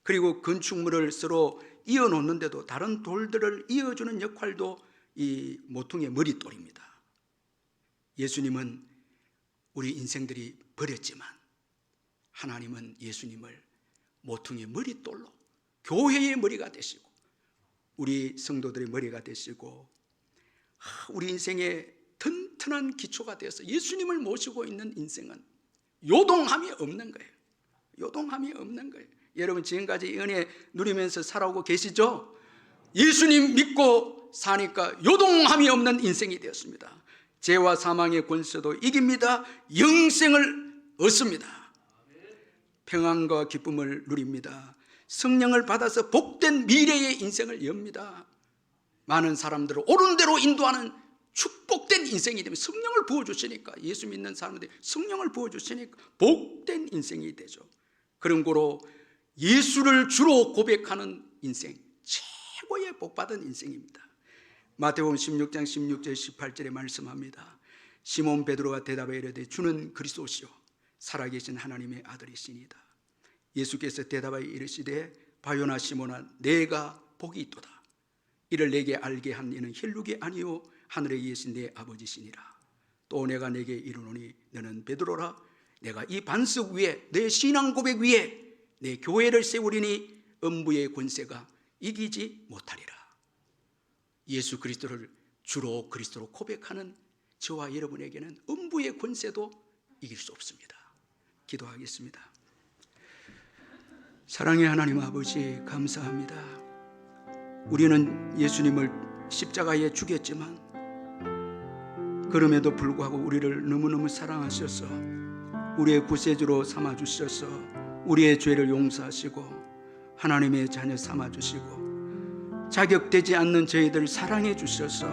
그리고 건축물을 서로 이어놓는데도 다른 돌들을 이어주는 역할도 이 모퉁이의 머릿돌입니다. 예수님은 우리 인생들이 버렸지만 하나님은 예수님을 모퉁이의 머릿돌로 교회의 머리가 되시고 우리 성도들의 머리가 되시고 우리 인생의 튼튼한 기초가 되어서 예수님을 모시고 있는 인생은 요동함이 없는 거예요. 요동함이 없는 거예요. 여러분, 지금까지 은혜 누리면서 살아오고 계시죠? 예수님 믿고 사니까 요동함이 없는 인생이 되었습니다. 죄와 사망의 권세도 이깁니다. 영생을 얻습니다. 평안과 기쁨을 누립니다. 성령을 받아서 복된 미래의 인생을 엽니다. 많은 사람들을 옳은 대로 인도하는 축복된 인생이 되면 성령을 부어주시니까, 예수 믿는 사람들이 성령을 부어주시니까 복된 인생이 되죠. 그런 거로 예수를 주로 고백하는 인생, 최고의 복받은 인생입니다. 마태복음 16장 16절 18절에 말씀합니다. 시몬 베드로가 대답하여 이르되 주는 그리스도시요 살아계신 하나님의 아들이시니이다. 예수께서 대답하여 이르시되 바요나 시몬아 내가 복이 있도다. 이를 내게 알게 한 이는 혈육이 아니요 하늘에 계신 내 아버지시니라. 또 내가 내게 이르노니 너는 베드로라. 내가 이 반석 위에 내 신앙 고백 위에 내 교회를 세우리니 음부의 권세가 이기지 못하리라. 예수 그리스도를 주로 그리스도로 고백하는 저와 여러분에게는 음부의 권세도 이길 수 없습니다. 기도하겠습니다. 사랑의 하나님 아버지, 감사합니다. 우리는 예수님을 십자가에 죽였지만 그럼에도 불구하고 우리를 너무너무 사랑하셔서 우리의 구세주로 삼아주셔서 우리의 죄를 용서하시고 하나님의 자녀 삼아주시고 자격되지 않는 저희들 사랑해 주셔서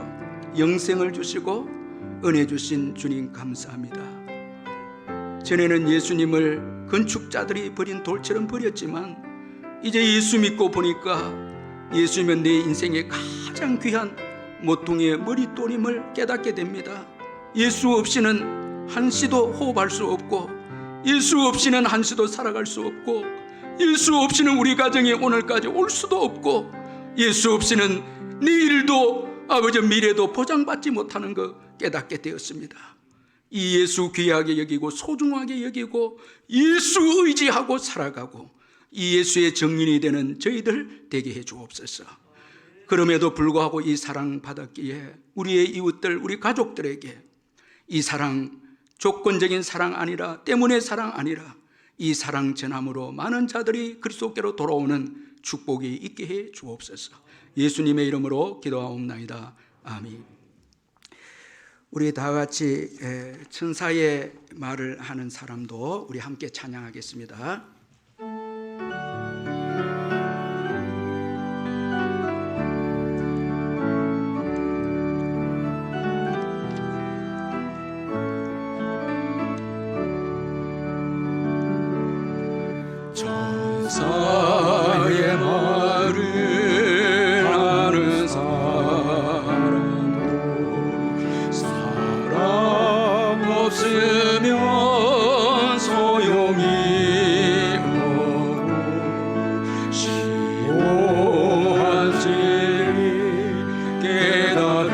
영생을 주시고 은혜 주신 주님 감사합니다. 전에는 예수님을 건축자들이 버린 돌처럼 버렸지만 이제 예수 믿고 보니까 예수님은 내 인생의 가장 귀한 모퉁이의 머릿돌임을 깨닫게 됩니다. 예수 없이는 한시도 호흡할 수 없고 예수 없이는 한시도 살아갈 수 없고 예수 없이는 우리 가정이 오늘까지 올 수도 없고 예수 없이는 내일도 아버지 미래도 보장받지 못하는 것 깨닫게 되었습니다. 이 예수 귀하게 여기고 소중하게 여기고 예수 의지하고 살아가고 이 예수의 증인이 되는 저희들 되게 해 주옵소서. 그럼에도 불구하고 이 사랑 받았기에 우리의 이웃들 우리 가족들에게 이 사랑 조건적인 사랑 아니라 때문에 사랑 아니라 이 사랑 전함으로 많은 자들이 그리스도께로 돌아오는 축복이 있게 해 주옵소서. 예수님의 이름으로 기도하옵나이다. 아멘. 우리 다 같이 천사의 말을 하는 사람도 우리 함께 찬양하겠습니다. 천사의 말을 하는 사람도 사랑 없으면 소용이 없고 시오한 진리 깨달은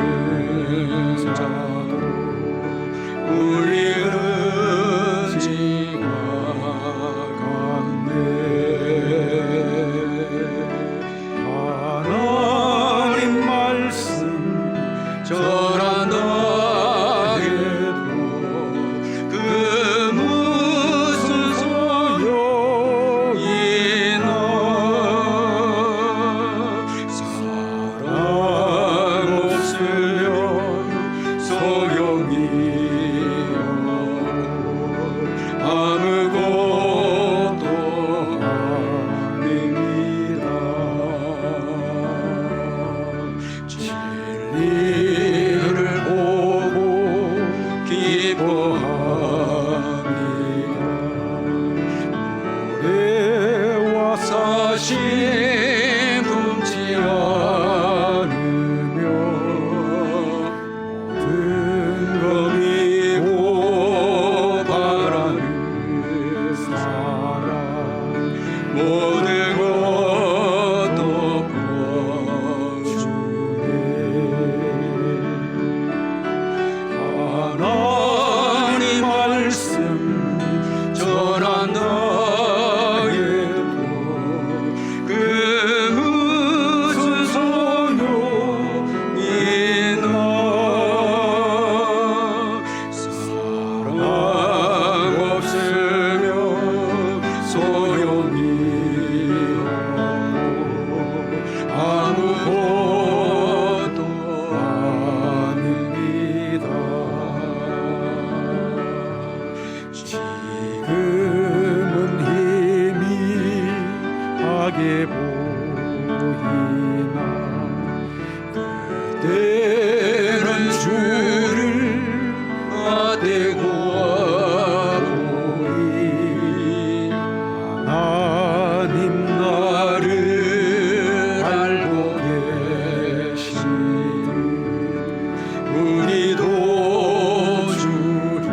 자도 우리는 지가 하나님 말씀 전한다 해도 그 무슨 소용이나 사랑 없으면 소용이 없고 아무것도 아닙니다. 진리를 보고 기뻐합니다. 노래와 사심 품지 않으며 모든 검이고 바라는 사랑 모든 것도 주네. 하나님 말씀 전한다 해도 그 무슨 소용이나 사랑 없으면 소용이 없고 아무것도 아닙니다. 지금은 희미하게 보이나 그때는 주를 아대고 보이 하나님 나를 알고 계시듯 우리도 주를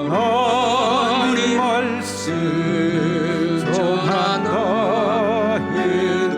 하나님 말씀 전한다 해도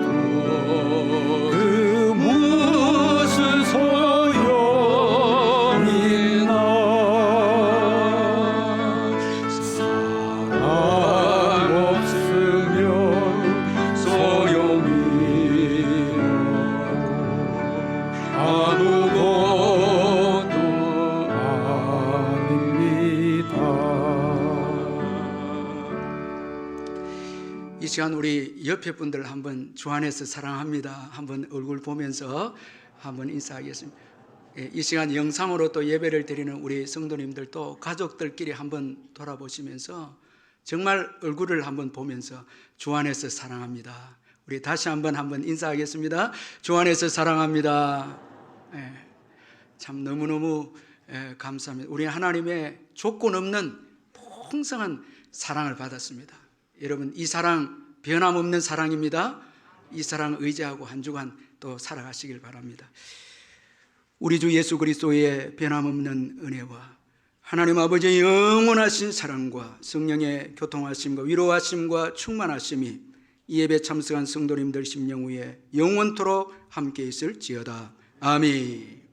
이 시간 우리 옆에 분들 한번 주 안에서 사랑합니다. 한번 얼굴 보면서 한번 인사하겠습니다. 이 시간 영상으로 또 예배를 드리는 우리 성도님들 또 가족들끼리 한번 돌아보시면서 정말 얼굴을 한번 보면서 주 안에서 사랑합니다. 우리 다시 한번 인사하겠습니다. 주 안에서 사랑합니다. 참 너무너무 감사합니다. 우리 하나님의 조건 없는 풍성한 사랑을 받았습니다. 여러분, 이 사랑 변함없는 사랑입니다. 이 사랑 의지하고 한 주간 또 살아가시길 바랍니다. 우리 주 예수 그리스도의 변함없는 은혜와 하나님 아버지의 영원하신 사랑과 성령의 교통하심과 위로하심과 충만하심이 이 예배 참석한 성도님들 심령 위에 영원토록 함께 있을지어다. 아멘.